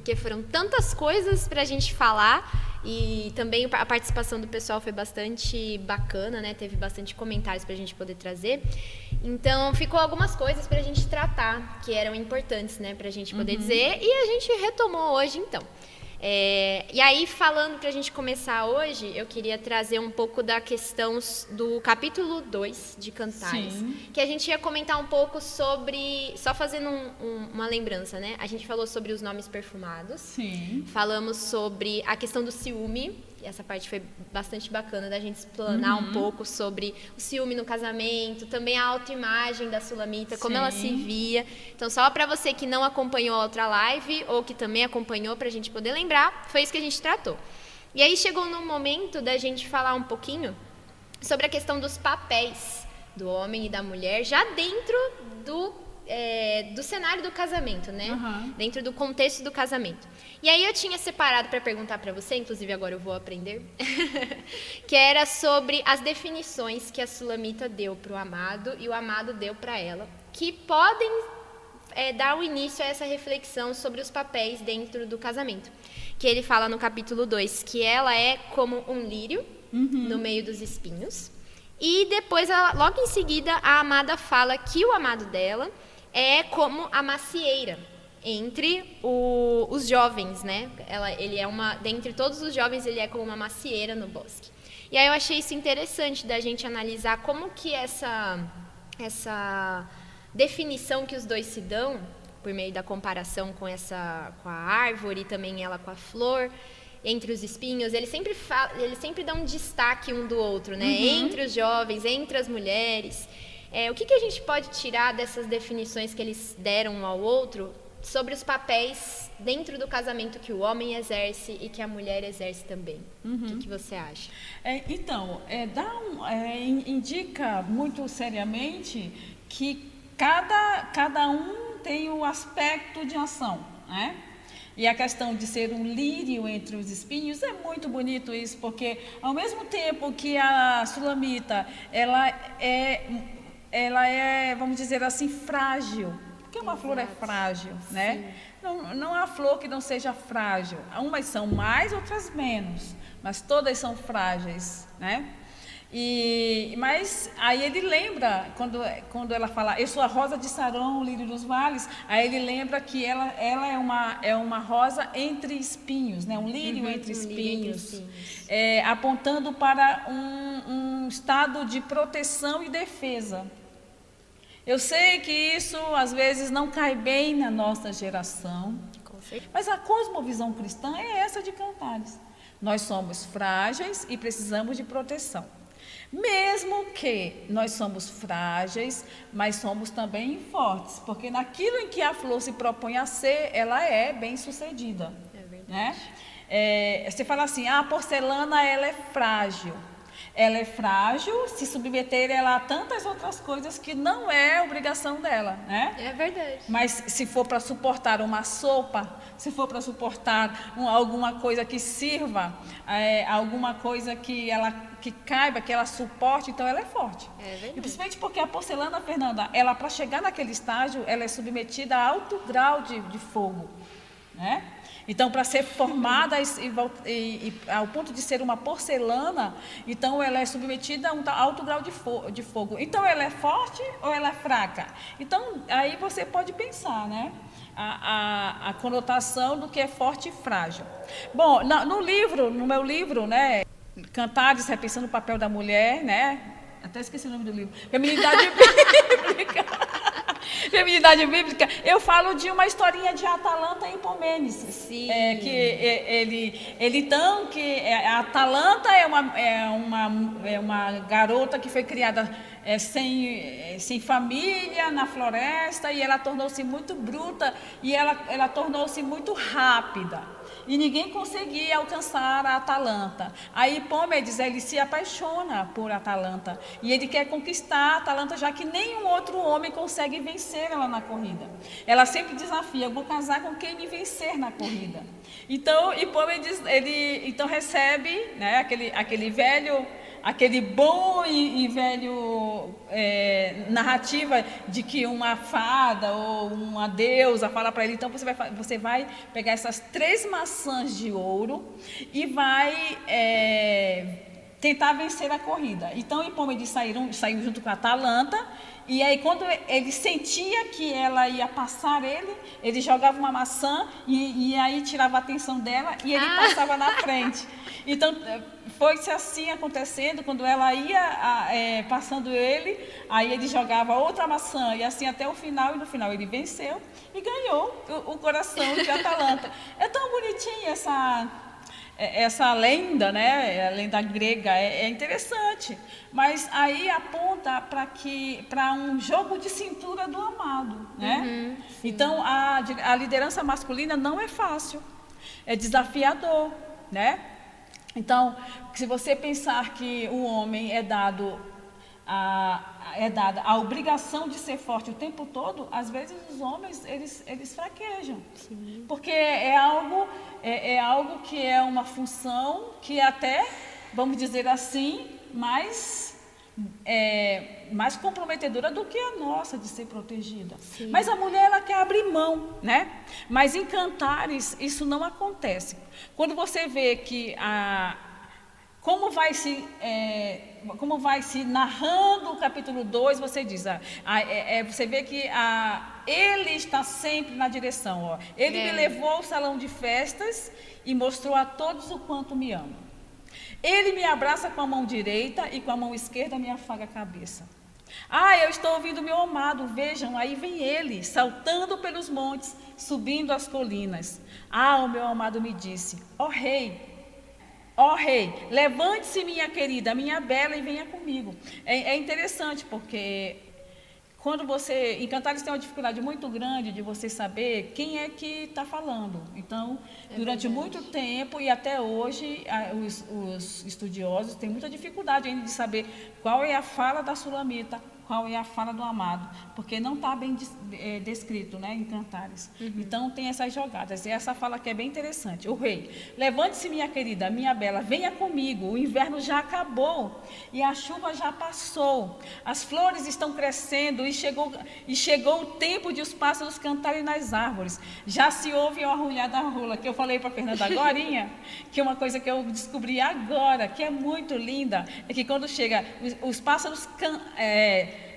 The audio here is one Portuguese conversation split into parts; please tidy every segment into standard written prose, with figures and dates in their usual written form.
porque foram tantas coisas para a gente falar e também a participação do pessoal foi bastante bacana, né? Teve bastante comentários para a gente poder trazer. Então, ficou algumas coisas para a gente tratar que eram importantes, né? Para a gente poder dizer e a gente retomou hoje, então. E aí, falando para a gente começar hoje, eu queria trazer um pouco da questão do capítulo 2 de Cantares, que a gente ia comentar um pouco sobre, só fazendo uma lembrança, né? A gente falou sobre os nomes perfumados, falamos sobre a questão do ciúme, e essa parte foi bastante bacana da gente explanar um pouco sobre o ciúme no casamento, também a autoimagem da Sulamita, como ela se via. Então, só para você que não acompanhou a outra live, ou que também acompanhou, para a gente poder lembrar, foi isso que a gente tratou. E aí chegou no momento da gente falar um pouquinho sobre a questão dos papéis do homem e da mulher, já dentro do cenário do casamento, né? Dentro do contexto do casamento. E aí eu tinha separado para perguntar para você, inclusive agora eu vou aprender, que era sobre as definições que a Sulamita deu para o amado e o amado deu para ela, que podem dar o início a essa reflexão sobre os papéis dentro do casamento. Que ele fala no capítulo 2 que ela é como um lírio no meio dos espinhos. E depois, logo em seguida, a amada fala que o amado dela é como a macieira entre os jovens, né? Ele é dentre todos os jovens, ele é como uma macieira no bosque. E aí eu achei isso interessante da gente analisar como que essa definição que os dois se dão, por meio da comparação com a árvore, também ela com a flor, entre os espinhos, eles sempre dão um destaque um do outro, né? Entre os jovens, entre as mulheres. O que a gente pode tirar dessas definições que eles deram um ao outro sobre os papéis dentro do casamento que o homem exerce e que a mulher exerce também? O que você acha? Indica muito seriamente que cada um tem o aspecto de ação, né? E a questão de ser um lírio entre os espinhos é muito bonito isso, porque ao mesmo tempo que a Sulamita ela é, vamos dizer assim, frágil, porque uma flor é frágil, né? Não há flor que não seja frágil. Umas são mais, outras menos, mas todas são frágeis, né? Mas aí ele lembra, quando ela fala, eu sou a rosa de Saron, lírio dos vales, aí ele lembra que ela é uma rosa entre espinhos, né? Um lírio entre espinhos, apontando para um estado de proteção e defesa. Eu sei que isso às vezes não cai bem na nossa geração, mas a cosmovisão cristã é essa de Cantares. Nós somos frágeis e precisamos de proteção. Mesmo que nós somos frágeis, mas somos também fortes, porque naquilo em que a flor se propõe a ser, ela é bem-sucedida. É verdade. Né? Você fala assim, a porcelana ela é frágil. Ela é frágil, se submeter ela a tantas outras coisas que não é obrigação dela, né? É verdade. Mas se for para suportar uma sopa, se for para suportar alguma coisa que sirva, alguma coisa que caiba, que ela suporte, então ela é forte. É verdade. E principalmente porque a porcelana, Fernanda, ela para chegar naquele estágio, ela é submetida a alto grau de fogo, né? Então, para ser formada e ao ponto de ser uma porcelana, então ela é submetida a um alto grau de fogo. Então, ela é forte ou ela é fraca? Então, aí você pode pensar, né? A conotação do que é forte e frágil. Bom, no meu livro, né? Cantares, repensando o papel da mulher, né? Até esqueci o nome do livro. Feminidade Bíblica. Feminidade Bíblica, eu falo de uma historinha de Atalanta e Hipomenes. Sim. A Atalanta é uma garota que foi criada sem família, na floresta, e ela tornou-se muito bruta, e ela tornou-se muito rápida. E ninguém conseguia alcançar a Atalanta. Aí Hipômedes, ele se apaixona por Atalanta. E ele quer conquistar a Atalanta, já que nenhum outro homem consegue vencer ela na corrida. Ela sempre desafia, eu vou casar com quem me vencer na corrida. Então, Hipômedes, ele recebe, né, aquele velho Aquele bom e velho narrativa de que uma fada ou uma deusa fala para ele, então você vai pegar essas 3 maçãs de ouro e vai tentar vencer a corrida. Então, Hipômedes saiu junto com a Atalanta, e aí quando ele sentia que ela ia passar ele jogava uma maçã e aí tirava a atenção dela e ele passava na frente. Então, foi-se assim acontecendo, quando ela ia passando aí ele jogava outra maçã, e assim até o final, e no final ele venceu e ganhou o coração de Atalanta. É tão bonitinha essa lenda, né? A lenda grega é interessante, mas aí aponta para um jogo de cintura do amado, né? Então, a liderança masculina não é fácil, é desafiador, né? Então, se você pensar que o homem é dada a obrigação de ser forte o tempo todo, às vezes os homens eles fraquejam. Sim. Porque é algo que é uma função que até, vamos dizer assim, mais comprometedora do que a nossa de ser protegida. Sim. Mas a mulher, ela quer abrir mão, né? Mas em Cantares isso não acontece. Quando você vê que como vai se narrando o capítulo 2, você diz, você vê que ele está sempre na direção. Ó. Ele me levou ao salão de festas e mostrou a todos o quanto me ama. Ele me abraça com a mão direita e com a mão esquerda me afaga a cabeça. Eu estou ouvindo meu amado, vejam, aí vem ele, saltando pelos montes, subindo as colinas. O meu amado me disse, ó rei, levante-se, minha querida, minha bela, e venha comigo. É interessante, porque quando em Cantares tem uma dificuldade muito grande de você saber quem é que está falando. Então, durante muito tempo e até hoje, os estudiosos têm muita dificuldade ainda de saber qual é a fala da Sulamita, qual é a fala do amado, porque não está bem descrito, né, em Cantares. Então, tem essas jogadas. E essa fala aqui é bem interessante. O rei, levante-se, minha querida, minha bela, venha comigo. O inverno já acabou e a chuva já passou. As flores estão crescendo e chegou o tempo de os pássaros cantarem nas árvores. Já se ouve o arrulhar da rola, que eu falei para a Fernanda agorinha, que é uma coisa que eu descobri agora, que é muito linda, é que quando chega, os pássaros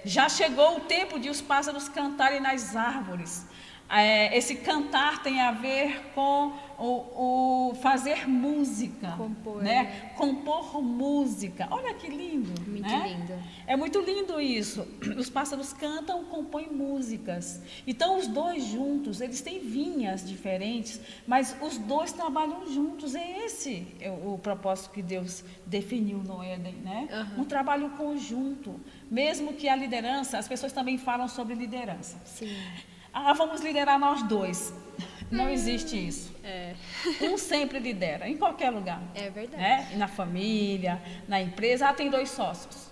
já chegou o tempo de os pássaros cantarem nas árvores. Esse cantar tem a ver com o fazer música. Compor, né? Compor música. Olha que lindo. Muito lindo. É muito lindo isso. Os pássaros cantam, compõem músicas. Então, os dois juntos, eles têm vinhas diferentes, mas os dois trabalham juntos. Esse é o propósito que Deus definiu no Éden, né? Um trabalho conjunto. Mesmo que a liderança, as pessoas também falam sobre liderança. Sim. Vamos liderar nós dois. Não existe isso. Um sempre lidera, em qualquer lugar. É verdade. Né? Na família, na empresa. Tem 2 sócios.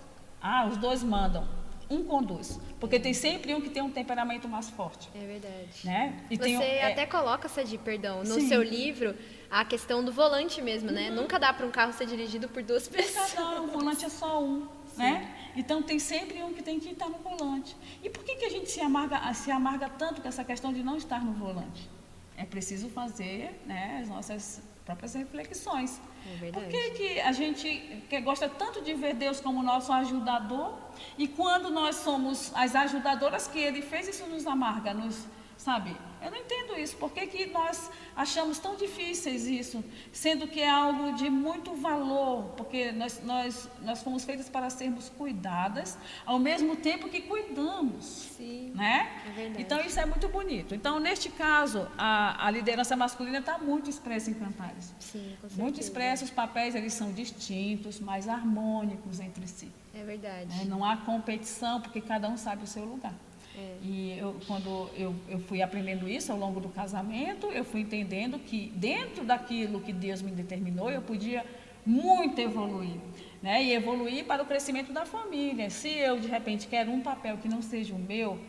Os 2 mandam. Um conduz. Porque tem sempre um que tem um temperamento mais forte. É verdade. Né? E você até coloca, Sadi, no seu livro, a questão do volante mesmo, né? Nunca dá para um carro ser dirigido por 2 pessoas. Não, o volante é só um. Né? Então tem sempre um que tem que estar no volante. E por que a gente se amarga tanto com essa questão de não estar no volante? É preciso fazer, né, as nossas próprias reflexões. É verdade. Por que a gente gosta tanto de ver Deus como nosso ajudador, e quando nós somos as ajudadoras que Ele fez, isso nos amarga, sabe? Eu não entendo isso. Por que nós achamos tão difíceis isso, sendo que é algo de muito valor? Porque nós fomos feitas para sermos cuidadas, ao mesmo tempo que cuidamos. Sim, né? É verdade. Então, isso é muito bonito. Então, neste caso, a liderança masculina está muito expressa em Cantares. Sim, com certeza. Muito expressa, os papéis eles são distintos, mas harmônicos entre si. É verdade. Não há competição, porque cada um sabe o seu lugar. E quando eu fui aprendendo isso ao longo do casamento, eu fui entendendo que dentro daquilo que Deus me determinou, eu podia muito evoluir, né? E evoluir para o crescimento da família. Se eu, de repente, quero um papel que não seja o meu,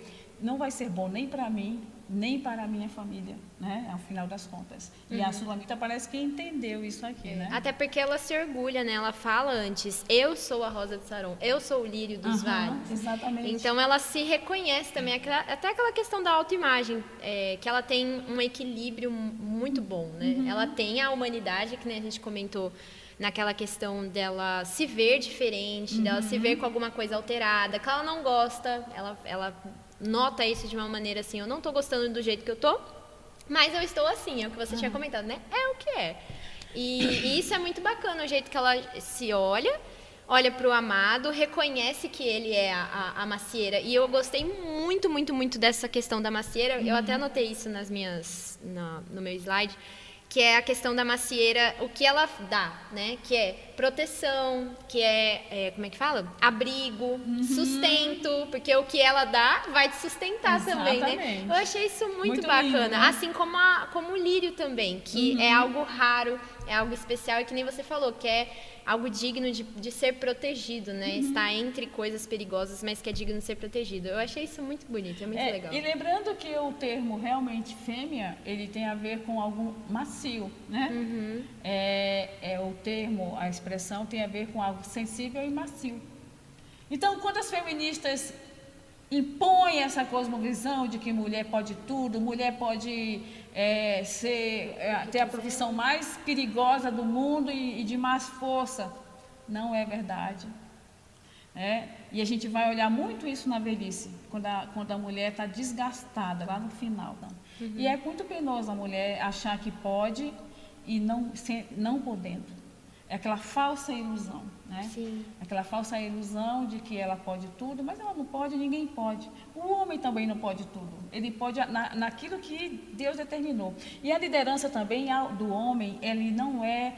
não vai ser bom nem para mim, nem para a minha família, né? Ao final das contas. E a Sulamita parece que entendeu isso aqui, né? Até porque ela se orgulha, né? Ela fala antes, eu sou a Rosa de Saron, eu sou o lírio dos vales. Exatamente. Então ela se reconhece também, até aquela questão da autoimagem, que ela tem um equilíbrio muito bom, né? Ela tem a humanidade, que, né, a gente comentou, naquela questão dela se ver diferente, dela se ver com alguma coisa alterada, que ela não gosta, ela nota isso de uma maneira assim, eu não tô gostando do jeito que eu tô, mas eu estou assim, é o que você tinha comentado, né? É o que é. E isso é muito bacana, o jeito que ela se olha para o amado, reconhece que ele é a macieira. E eu gostei muito, muito, muito dessa questão da macieira. Eu até anotei isso no meu slide, que é a questão da macieira, o que ela dá, né? Que é proteção, que como é que fala? Abrigo, sustento, porque o que ela dá vai te sustentar também, né? Eu achei isso muito bacana. Lindo, né? Assim como o lírio também, que é algo raro, é algo especial, e que nem você falou, que é algo digno de ser protegido, né? Está entre coisas perigosas, mas que é digno de ser protegido. Eu achei isso muito bonito, é muito legal. E lembrando que o termo realmente fêmea, ele tem a ver com algo macio, né? O termo, a expressão tem a ver com algo sensível e macio. Então, quando as feministas impõem essa cosmovisão de que mulher pode tudo, mulher pode ter a profissão mais perigosa do mundo e de mais força, não é verdade. E a gente vai olhar muito isso na velhice, quando a mulher está desgastada, lá no final. E é muito penoso a mulher achar que pode e não podendo. É aquela falsa ilusão, né? Sim. Aquela falsa ilusão de que ela pode tudo, mas ela não pode, ninguém pode. O homem também não pode tudo. Ele pode naquilo que Deus determinou. E a liderança também do homem, ele não é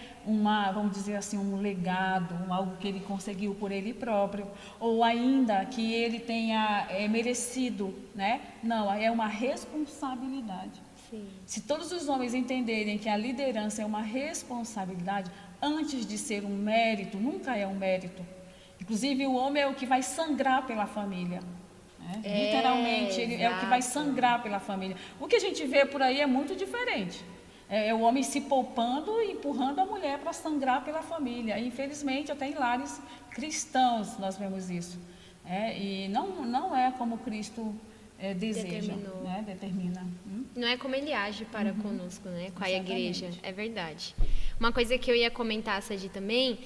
vamos dizer assim, um legado, algo que ele conseguiu por ele próprio, ou ainda que ele tenha merecido, né? Não, é uma responsabilidade. Sim. Se todos os homens entenderem que a liderança é uma responsabilidade, antes de ser um mérito, nunca é um mérito. Inclusive, o homem é o que vai sangrar pela família. Literalmente, ele é o que vai sangrar pela família. O que a gente vê por aí é muito diferente. É o homem se poupando e empurrando a mulher para sangrar pela família. E, infelizmente, até em lares cristãos nós vemos isso. E não é como Cristo deseja, determina. Não é como ele age para conosco, né? Com a igreja, é verdade. Uma coisa que eu ia comentar, Sadi, também,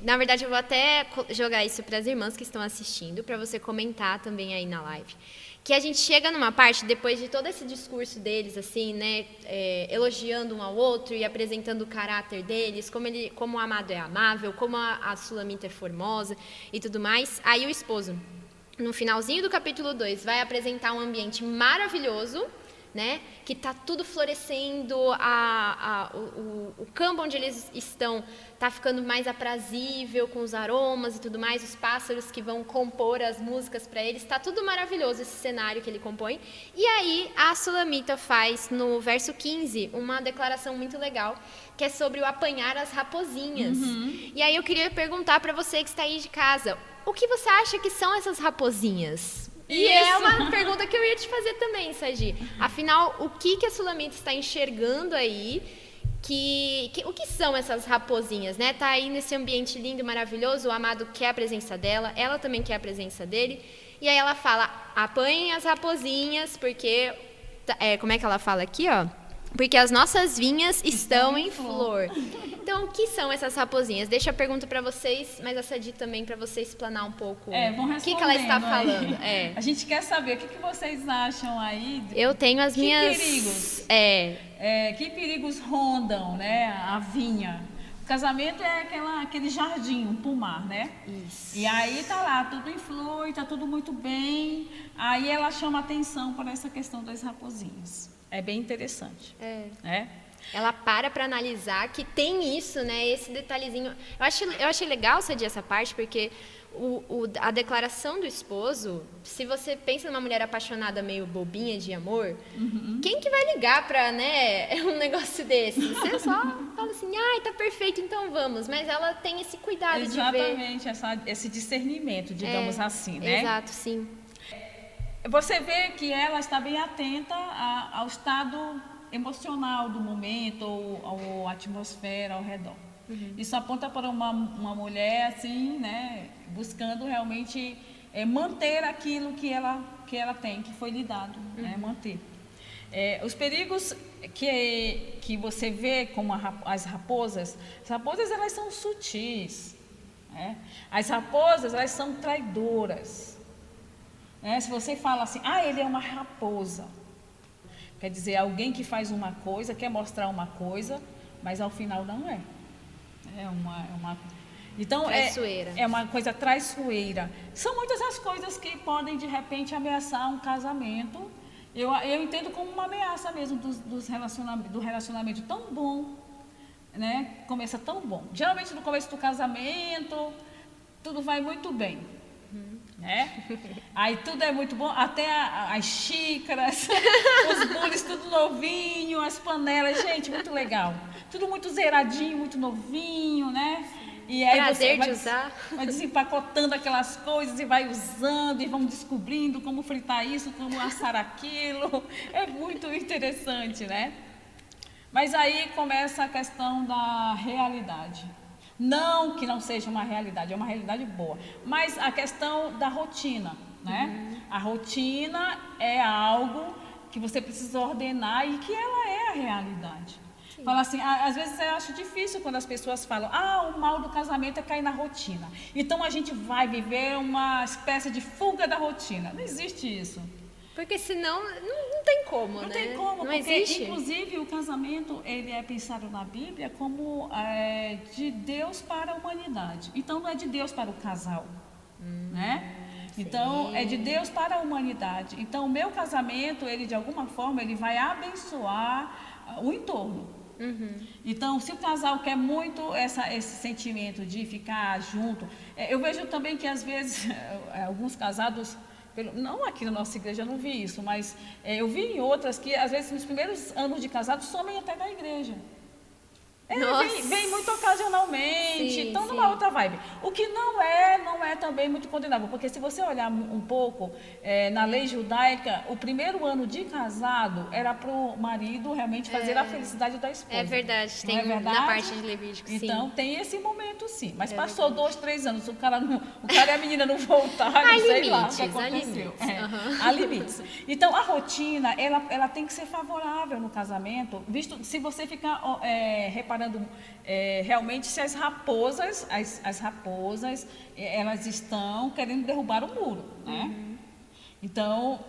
na verdade eu vou até jogar isso para as irmãs que estão assistindo, para você comentar também aí na live, que a gente chega numa parte, depois de todo esse discurso deles, assim, né, elogiando um ao outro e apresentando o caráter deles, como o amado é amável, como a Sulamita é formosa e tudo mais, aí o esposo, no finalzinho do capítulo 2, vai apresentar um ambiente maravilhoso, né? Que está tudo florescendo, o campo onde eles estão está ficando mais aprazível com os aromas e tudo mais, os pássaros que vão compor as músicas para eles, está tudo maravilhoso esse cenário que ele compõe. E aí a Sulamita faz no verso 15 uma declaração muito legal, que é sobre o apanhar as raposinhas. E aí eu queria perguntar para você que está aí de casa, o que você acha que são essas raposinhas? E é uma pergunta que eu ia te fazer também, Sadi. Afinal, o que a Sulamita está enxergando aí? O que são essas raposinhas, né? Tá aí nesse ambiente lindo, maravilhoso, o amado quer a presença dela, ela também quer a presença dele. E aí ela fala, apanhem as raposinhas, porque... como é que ela fala aqui, ó? Porque as nossas vinhas estão em flor. Então, o que são essas raposinhas? Deixa a pergunta para vocês, mas a Sadi também, para vocês explanar um pouco o que ela está falando. A gente quer saber, o que vocês acham aí? Eu tenho as minhas... perigos? Que perigos rondam, né, a vinha? O casamento é aquele jardim, um pomar, né? Isso. E aí tá lá, tudo em flor, tá tudo muito bem. Aí ela chama atenção para essa questão das raposinhas. É bem interessante. Ela para analisar que tem isso, né? Esse detalhezinho. Eu achei legal, Sadi, essa parte, porque a declaração do esposo, se você pensa numa mulher apaixonada meio bobinha de amor, quem que vai ligar para, né, um negócio desse? Você só fala assim, ai, tá perfeito, então vamos. Mas ela tem esse cuidado de ver. Exatamente, esse discernimento, digamos assim, né? Exato, sim. Você vê que ela está bem atenta ao estado emocional do momento, ou à atmosfera ao redor. Isso aponta para uma mulher assim, né, buscando realmente manter aquilo que ela tem, que foi lhe dado, né, manter. Os perigos que você vê como as raposas elas são sutis, né? As raposas elas são traidoras, né? Se você fala assim, ele é uma raposa, quer dizer, alguém que faz uma coisa, quer mostrar uma coisa, mas ao final não é. Então é uma coisa traiçoeira. São muitas as coisas que podem de repente ameaçar um casamento. Eu entendo como uma ameaça mesmo do relacionamento tão bom, né? Começa tão bom. Geralmente no começo do casamento tudo vai muito bem, né? Aí tudo é muito bom, até as xícaras, os bules tudo novinho, as panelas, gente, muito legal. Tudo muito zeradinho, muito novinho, né? E aí prazer de usar. Vai desempacotando aquelas coisas e vai usando e vão descobrindo como fritar isso, como assar aquilo. É muito interessante, né? Mas aí começa a questão da realidade. Não que não seja uma realidade, é uma realidade boa. Mas a questão da rotina, né? A rotina é algo que você precisa ordenar e que ela é a realidade. Fala assim, às vezes eu acho difícil quando as pessoas falam, o mal do casamento é cair na rotina. Então a gente vai viver uma espécie de fuga da rotina. Não existe isso. Porque senão não tem como, né? Não tem como, não porque existe. Inclusive o casamento ele é pensado na Bíblia como de Deus para a humanidade. Então não é de Deus para o casal, né? Então é de Deus para a humanidade. Então o meu casamento, ele de alguma forma ele vai abençoar o entorno. Então, se o casal quer muito esse sentimento de ficar junto, eu vejo também que às vezes alguns casados, não aqui na nossa igreja eu não vi isso, mas eu vi em outras que às vezes nos primeiros anos de casado somem até da igreja. Vem muito ocasionalmente, então numa outra vibe. O que não é também muito condenável, porque se você olhar um pouco na lei judaica, o primeiro ano de casado era para o marido realmente fazer a felicidade da esposa. É verdade, tem verdade? Na parte de Levítico, então tem esse momento sim, mas passou 2, 3 anos, o cara e a menina não voltaram, sei lá o que aconteceu. Há limites. Então a rotina, ela tem que ser favorável no casamento, visto se você ficar reparando realmente se as raposas elas estão querendo derrubar o muro, né? Então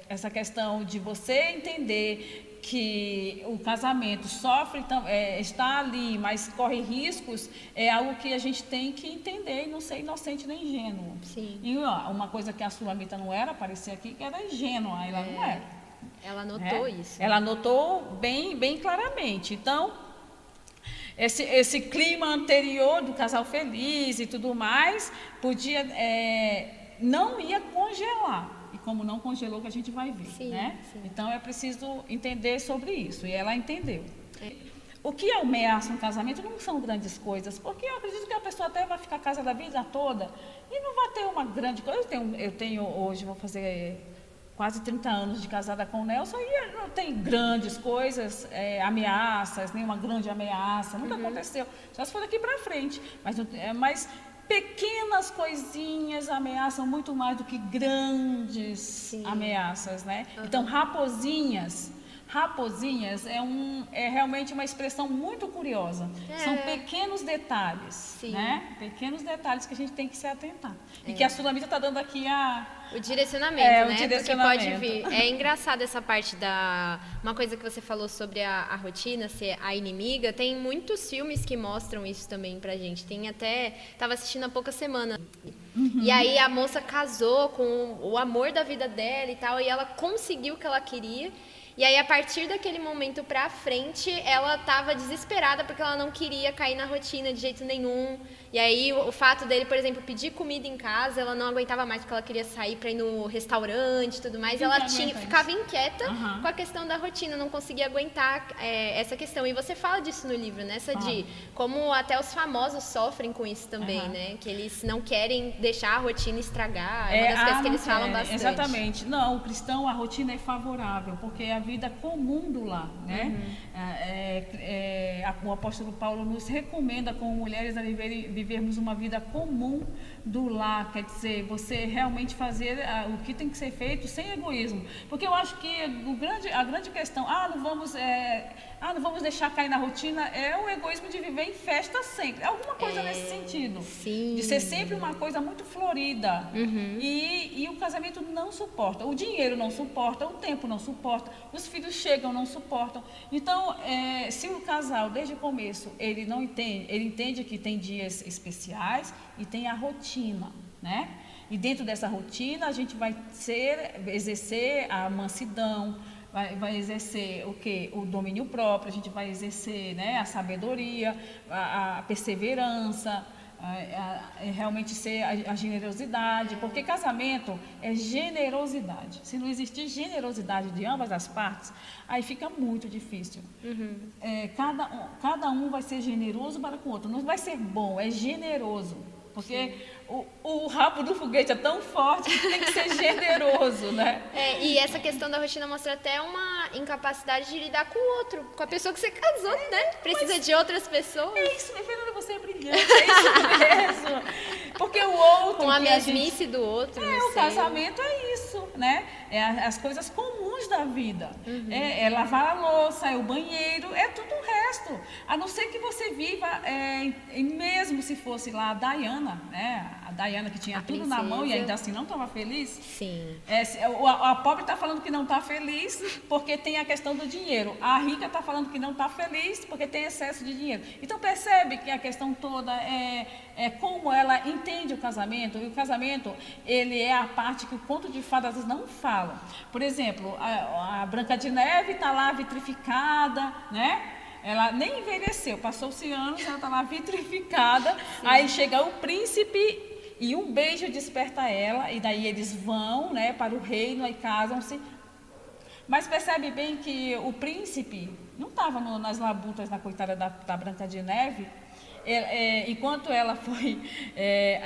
essa questão de você entender que o casamento está ali, mas corre riscos, é algo que a gente tem que entender e não ser inocente nem ingênuo. Sim. E uma coisa que a Sulamita não era, parecia aqui que era ingênua, ela não era. Ela notou isso. Ela notou bem, bem claramente. Então, esse clima anterior do casal feliz e tudo mais, não ia congelar. E como não congelou, que a gente vai ver, né? Então, é preciso entender sobre isso. E ela entendeu. O que ameaça um casamento não são grandes coisas, porque eu acredito que a pessoa até vai ficar casada a vida toda e não vai ter uma grande coisa. Eu tenho hoje, vou fazer quase 30 anos de casada com o Nelson e não tem grandes coisas, ameaças, nenhuma grande ameaça, nunca aconteceu. Só se for daqui para frente. Mas pequenas coisinhas ameaçam muito mais do que grandes ameaças, né? Então, raposinhas é realmente uma expressão muito curiosa. São pequenos detalhes, né? Pequenos detalhes que a gente tem que se atentar. E que a Sulamita está dando aqui o direcionamento, né? O direcionamento. Porque pode vir. É engraçado essa parte uma coisa que você falou sobre a rotina ser a inimiga. Tem muitos filmes que mostram isso também pra gente. Tava assistindo há poucas semanas. E aí a moça casou com o amor da vida dela e tal, e ela conseguiu o que ela queria. E aí, a partir daquele momento pra frente, ela tava desesperada porque ela não queria cair na rotina de jeito nenhum. E aí o fato dele, por exemplo, pedir comida em casa, ela não aguentava mais porque ela queria sair para ir no restaurante e tudo mais. Quem Ela que aguenta ficava isso? inquieta Aham. com a questão da rotina, não conseguia aguentar essa questão. E você fala disso no livro, né? Essa de como até os famosos sofrem com isso também, né? Que eles não querem deixar a rotina estragar. É uma das coisas que eles falam bastante. Exatamente. Não, o cristão, a rotina é favorável, porque é a vida comum do lar, né? O apóstolo Paulo nos recomenda, como mulheres, a vivermos uma vida comum do lar, quer dizer, você realmente fazer o que tem que ser feito sem egoísmo. Porque eu acho que a grande questão, não vamos deixar cair na rotina, é o egoísmo de viver em festa sempre. Alguma coisa nesse sentido. Sim. De ser sempre uma coisa muito florida. E o casamento não suporta. O dinheiro não suporta, o tempo não suporta, os filhos chegam, não suportam. Então, se o casal, desde o começo, ele entende que tem dias especiais e tem a rotina, né? E dentro dessa rotina, a gente vai exercer a mansidão, vai exercer o quê? O domínio próprio, a gente vai exercer, né, a sabedoria, a perseverança, realmente ser a generosidade, porque casamento é generosidade. Se não existir generosidade de ambas as partes, aí fica muito difícil. Cada um vai ser generoso para com o outro, não vai ser bom, é generoso. Porque o rabo do foguete é tão forte que tem que ser generoso, né? E essa questão da rotina mostra até uma incapacidade de lidar com o outro, com a pessoa que você casou, né? Precisa de outras pessoas. É isso, Fernanda, você é brilhante, é isso mesmo. Porque o outro... Com a mesmice do outro. O casamento é isso, né? É as coisas comuns da vida. É lavar a louça, é o banheiro, é tudo o resto. A não ser que você viva, mesmo se fosse lá a Diana, né? A Diana que tinha tudo na mão e ainda assim não estava feliz. Sim. A pobre está falando que não está feliz porque tem a questão do dinheiro. A rica está falando que não está feliz porque tem excesso de dinheiro. Então percebe que a questão toda é como ela entende o casamento. E o casamento, ele é a parte que o conto de fadas não fala. Por exemplo, a Branca de Neve está lá vitrificada, né? Ela nem envelheceu, passou-se anos, ela está lá vitrificada. Sim. Aí chega o príncipe e um beijo desperta ela, e daí eles vão, né, para o reino e casam-se. Mas percebe bem que o príncipe não estava nas labutas da coitada da Branca de Neve. Enquanto ela foi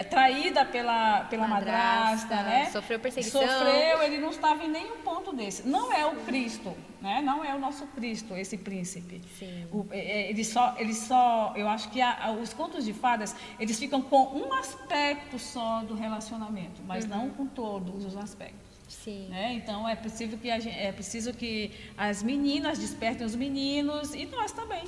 traída pela madrasta, né? Sofreu perseguição. Ele não estava em nenhum ponto desse. Não é o Cristo, né? Não é o nosso Cristo, esse príncipe. Sim. Ele só, eu acho que os contos de fadas, eles ficam com um aspecto só do relacionamento, mas não com todos os aspectos. Sim. Né? Então é preciso que as meninas despertem os meninos e nós também.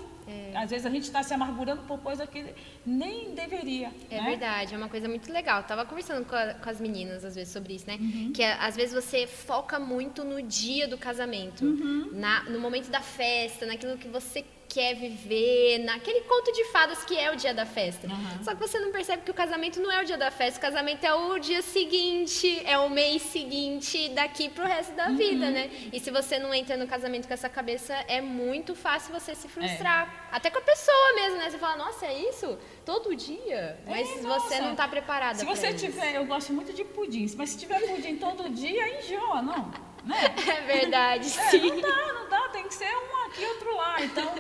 Às vezes a gente está se amargurando por coisa que nem deveria. É, né? Verdade, é uma coisa muito legal. Eu estava conversando com as meninas às vezes sobre isso, né? Que às vezes você foca muito no dia do casamento, no momento da festa, naquilo que você quer viver, naquele conto de fadas que é o dia da festa. Só que você não percebe que o casamento não é o dia da festa, o casamento é o dia seguinte, é o mês seguinte, daqui pro resto da vida, né? E se você não entra no casamento com essa cabeça, é muito fácil você se frustrar. Até com a pessoa mesmo, né? Você fala, nossa, é isso? Todo dia? Mas você não tá preparada. Se você tiver, eu gosto muito de pudim, mas se tiver pudim todo dia, enjoa, não? Né? É verdade, sim. Não dá, tem que ser um aqui, outro lá. Então,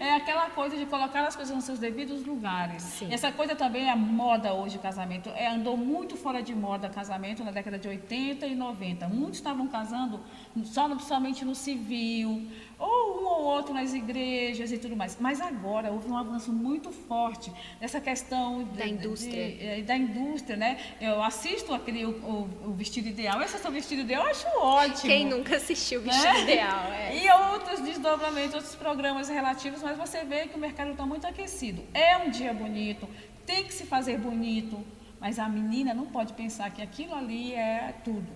é aquela coisa de colocar as coisas nos seus devidos lugares. Sim. Essa coisa também é moda hoje, casamento. Andou muito fora de moda casamento na década de 80 e 90. Muitos estavam casando somente no civil, ou um ou outro nas igrejas e tudo mais. Mas agora houve um avanço muito forte nessa questão da indústria. Da indústria, né? Eu assisto o Vestido Ideal. Esse é o Vestido Ideal, eu acho ótimo. Quem nunca assistiu o Vestido Ideal? E outros desdobramentos, outros programas relativos, mas você vê que o mercado está muito aquecido. É um dia bonito, tem que se fazer bonito, mas a menina não pode pensar que aquilo ali é tudo,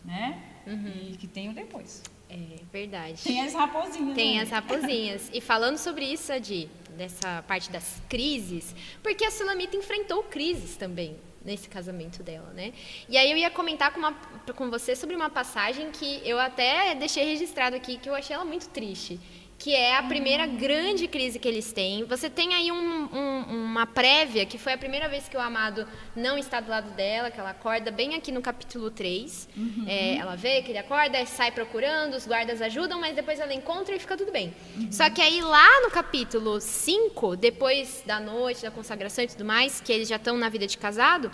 né? E que tem o depois. É verdade. Tem as raposinhas. Tem as raposinhas. E falando sobre isso, Adi, dessa parte das crises, porque a Sulamita enfrentou crises também nesse casamento dela, né? E aí eu ia comentar com você sobre uma passagem que eu até deixei registrado aqui, que eu achei ela muito triste, que é a primeira grande crise que eles têm. Você tem aí uma prévia, que foi a primeira vez que o amado não está do lado dela, que ela acorda bem aqui no capítulo 3. Ela vê que ele acorda, sai procurando, os guardas ajudam, mas depois ela encontra e fica tudo bem. Só que aí lá no capítulo 5, depois da noite, da consagração e tudo mais, que eles já estão na vida de casado,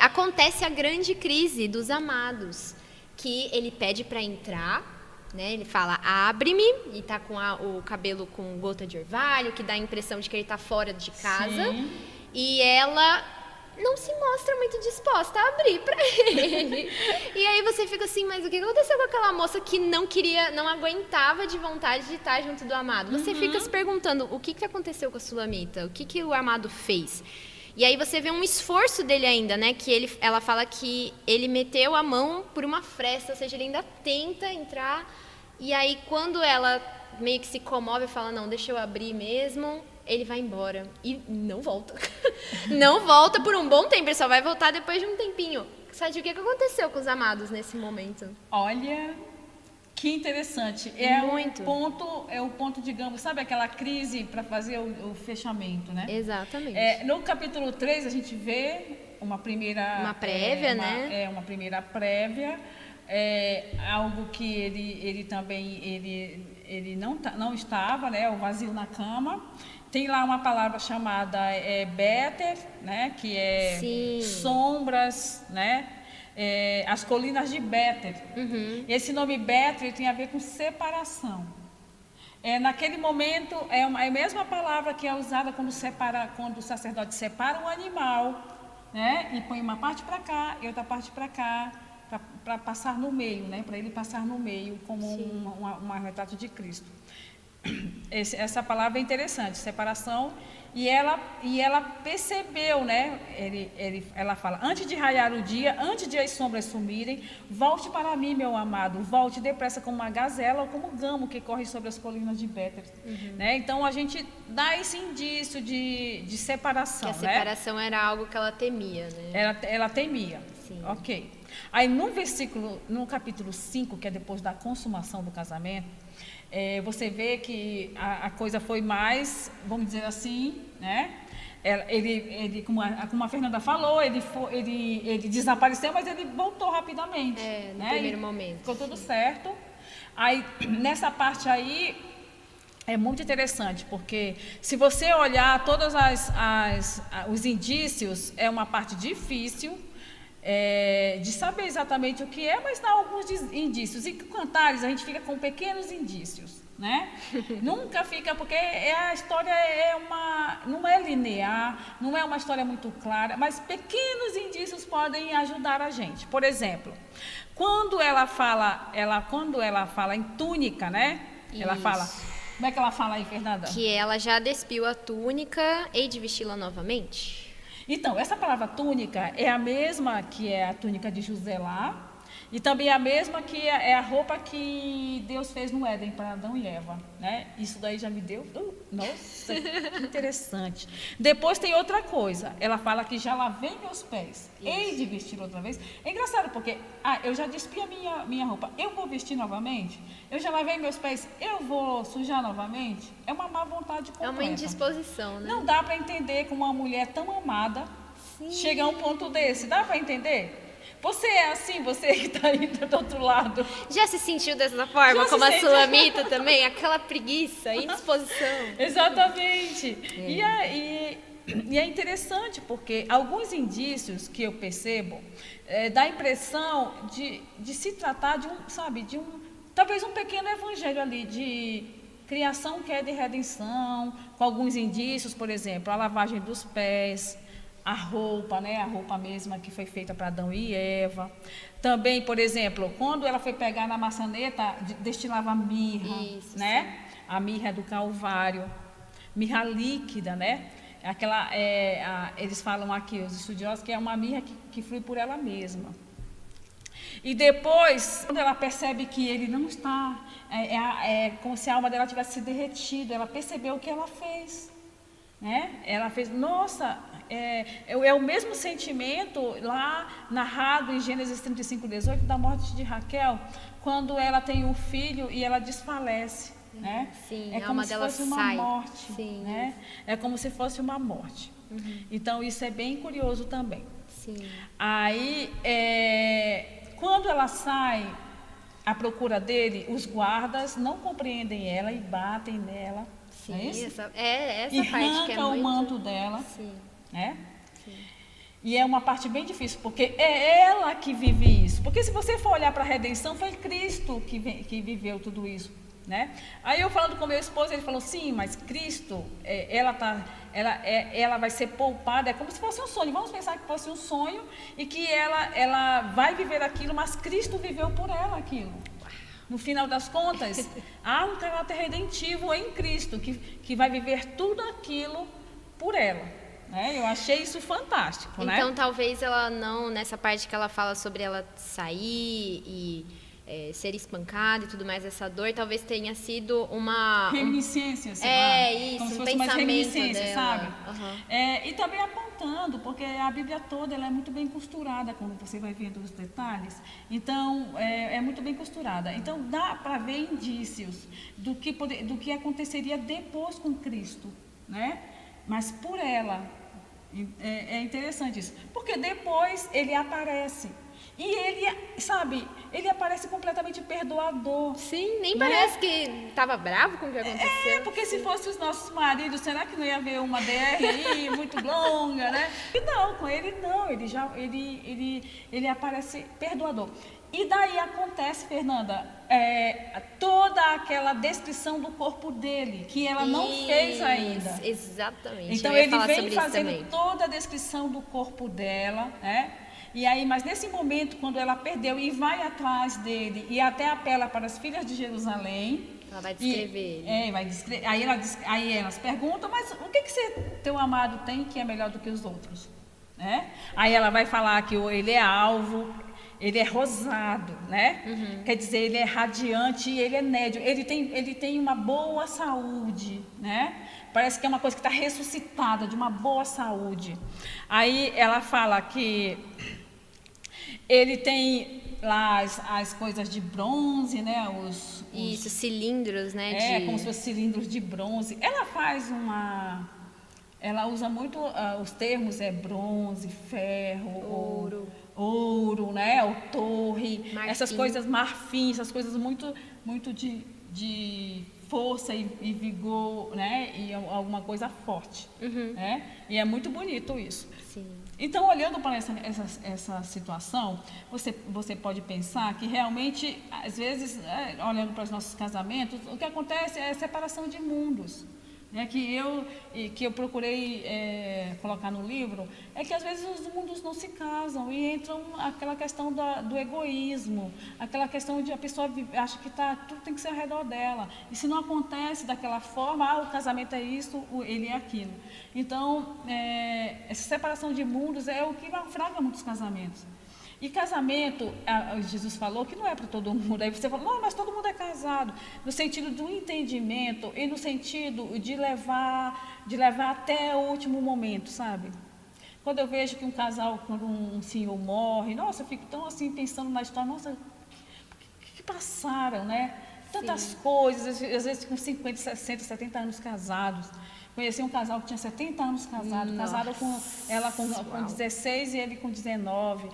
acontece a grande crise dos amados, que ele pede para entrar, né? Ele fala, abre-me, e tá com o cabelo com gota de orvalho, que dá a impressão de que ele tá fora de casa. Sim. E ela não se mostra muito disposta a abrir para ele. E aí você fica assim, mas o que aconteceu com aquela moça que não aguentava de vontade de estar junto do amado? Você fica se perguntando, o que aconteceu com a Sulamita? O que o amado fez? E aí você vê um esforço dele ainda, né? Que ela fala que ele meteu a mão por uma fresta, ou seja, ele ainda tenta entrar. E aí quando ela meio que se comove e fala, não, deixa eu abrir mesmo, ele vai embora. E não volta. Não volta por um bom tempo, ele só vai voltar depois de um tempinho. Sabe o que aconteceu com os amados nesse momento? Olha, que interessante. Muito. O ponto, digamos, sabe aquela crise para fazer o fechamento, né? Exatamente. No capítulo 3 a gente vê uma primeira... Uma prévia, né? Uma primeira prévia. Algo que ele também ele não estava, né? O vazio na cama. Tem lá uma palavra chamada Béter, né? Que é Sim. sombras, né? As colinas de Béter. Esse nome Béter tem a ver com separação. Naquele momento, é a mesma palavra que é usada quando o sacerdote separa um animal, né? E põe uma parte para cá e outra parte para cá, para passar no meio, né? Para ele passar no meio, como um retrato de Cristo. Essa palavra é interessante, separação. E ela percebeu, né? Ela fala, antes de raiar o dia, antes de as sombras sumirem, volte para mim, meu amado, volte depressa como uma gazela ou como gamo que corre sobre as colinas de Béter. Né? Então, a gente dá esse indício de separação. Que a separação era algo que ela temia, né? Ela temia. Sim. Ok. Aí, no capítulo 5, que é depois da consumação do casamento, você vê que a coisa foi mais, vamos dizer assim, né? Ele como a Fernanda falou, ele desapareceu, mas ele voltou rapidamente. No primeiro momento. Ficou tudo certo. Aí, nessa parte aí, é muito interessante, porque se você olhar todos os indícios, é uma parte difícil, de saber exatamente o que é, mas dá alguns indícios. E com Cantares a gente fica com pequenos indícios, né? Nunca fica, porque a história não é linear, não é uma história muito clara, mas pequenos indícios podem ajudar a gente. Por exemplo, quando ela fala em túnica, né? Isso. Ela fala, como é que ela fala aí, Fernanda? Que ela já despiu a túnica, hei de vesti-la novamente. Então, essa palavra túnica é a mesma que é a túnica de José lá, e também a mesma que é a roupa que Deus fez no Éden para Adão e Eva, né? Isso daí já me deu... nossa, que interessante. Depois tem outra coisa. Ela fala que já lavei meus pés. Isso. Hei de vestir outra vez. É engraçado porque eu já despi a minha roupa. Eu vou vestir novamente? Eu já lavei meus pés. Eu vou sujar novamente? É uma má vontade completa. É uma indisposição, né? Não dá para entender como uma mulher tão amada chega a um ponto desse. Dá para entender? Você é assim, você que está aí do outro lado. Já se sentiu dessa forma, como a Sulamita também? Aquela preguiça, indisposição. Exatamente. E é interessante porque alguns indícios que eu percebo dá a impressão de se tratar talvez um pequeno evangelho ali de criação, queda e redenção, com alguns indícios, por exemplo, a lavagem dos pés, a roupa, né? A roupa mesma que foi feita para Adão e Eva. Também, por exemplo, quando ela foi pegar na maçaneta, destilava mirra, Isso, né? Sim. A mirra do Calvário, mirra líquida, né? Eles falam aqui, os estudiosos, que é uma mirra que flui por ela mesma. E depois, quando ela percebe que ele não está, como se a alma dela tivesse se derretido, ela percebeu o que ela fez, né? Ela fez, nossa... É o mesmo sentimento lá narrado em Gênesis 35:18 da morte de Raquel, quando ela tem um filho e ela desfalece. né? Sim, É a como alma se dela fosse uma sai. morte, Sim. né? É como se fosse uma morte. Então, isso é bem curioso também. Sim. Aí, quando ela sai à procura dele, os guardas não compreendem ela e batem nela. Sim, Não é isso? essa E parte que é arranca o muito... manto dela, Sim, né? E é uma parte bem difícil, porque é ela que vive isso. Porque se você for olhar para a redenção, foi Cristo que viveu tudo isso, né? Aí eu falando com meu esposo, ele falou, sim, mas Cristo, ela vai ser poupada, é como se fosse um sonho. Vamos pensar que fosse um sonho e que ela vai viver aquilo, mas Cristo viveu por ela aquilo. No final das contas, há um caráter redentivo em Cristo, que vai viver tudo aquilo por ela. Né? Eu achei isso fantástico, né? Então, talvez ela não, nessa parte que ela fala sobre ela sair e ser espancada e tudo mais, essa dor, talvez tenha sido uma... Reminiscência, sei lá. Isso, como se um fosse mais pensamento reminiscência, dela. sabe? Uhum. E também apontando, porque a Bíblia toda ela é muito bem costurada, quando você vai vendo os detalhes. Então, é muito bem costurada. Então, dá para ver indícios do que aconteceria depois com Cristo, né? Mas por ela. É interessante isso. Porque depois ele aparece. E ele, sabe, ele aparece completamente perdoador. Sim, nem né? parece que estava bravo com o que aconteceu. Porque se fosse os nossos maridos, será que não ia haver uma DR aí muito longa, né? E não, com ele não, ele aparece perdoador. E daí acontece, Fernanda, toda aquela descrição do corpo dele, que ela não fez ainda. Exatamente. Então ele vem fazendo toda a descrição do corpo dela, né? E aí, mas nesse momento, quando ela perdeu e vai atrás dele e até apela para as filhas de Jerusalém, ela vai descrever ele. vai descrever. Aí elas perguntam, mas o que teu amado tem que é melhor do que os outros? Né? Aí ela vai falar que ele é alvo, ele é rosado, né? Uhum. Quer dizer, ele é radiante e ele é nédio. Ele tem uma boa saúde, né? Parece que é uma coisa que está ressuscitada, de uma boa saúde. Aí ela fala que ele tem lá as coisas de bronze, né? Isso, cilindros, né? Como se fossem cilindros de bronze. Ela usa muito os termos bronze, ferro, ouro, né? Ou torre, marfim. Essas coisas, marfim, essas coisas muito de força e vigor, né? E alguma coisa forte, né? E é muito bonito isso. Sim. Então, olhando para essa situação, você pode pensar que realmente, às vezes, olhando para os nossos casamentos, o que acontece é a separação de mundos. Que eu procurei colocar no livro, é que às vezes os mundos não se casam e entram aquela questão do egoísmo, aquela questão de a pessoa acha que tudo tem que ser ao redor dela. E se não acontece daquela forma, o casamento é isso, ele é aquilo. Então, essa separação de mundos é o que naufraga muitos casamentos. E casamento, Jesus falou que não é para todo mundo. Aí você fala, não, mas todo mundo é casado. No sentido do entendimento e no sentido de levar até o último momento, sabe? Quando eu vejo que um casal, quando um senhor morre, nossa, eu fico tão assim pensando na história, nossa, o que passaram, né? Tantas Sim. coisas, às vezes com 50, 60, 70 anos casados. Conheci um casal que tinha 70 anos casado com ela com 16 e ele com 19.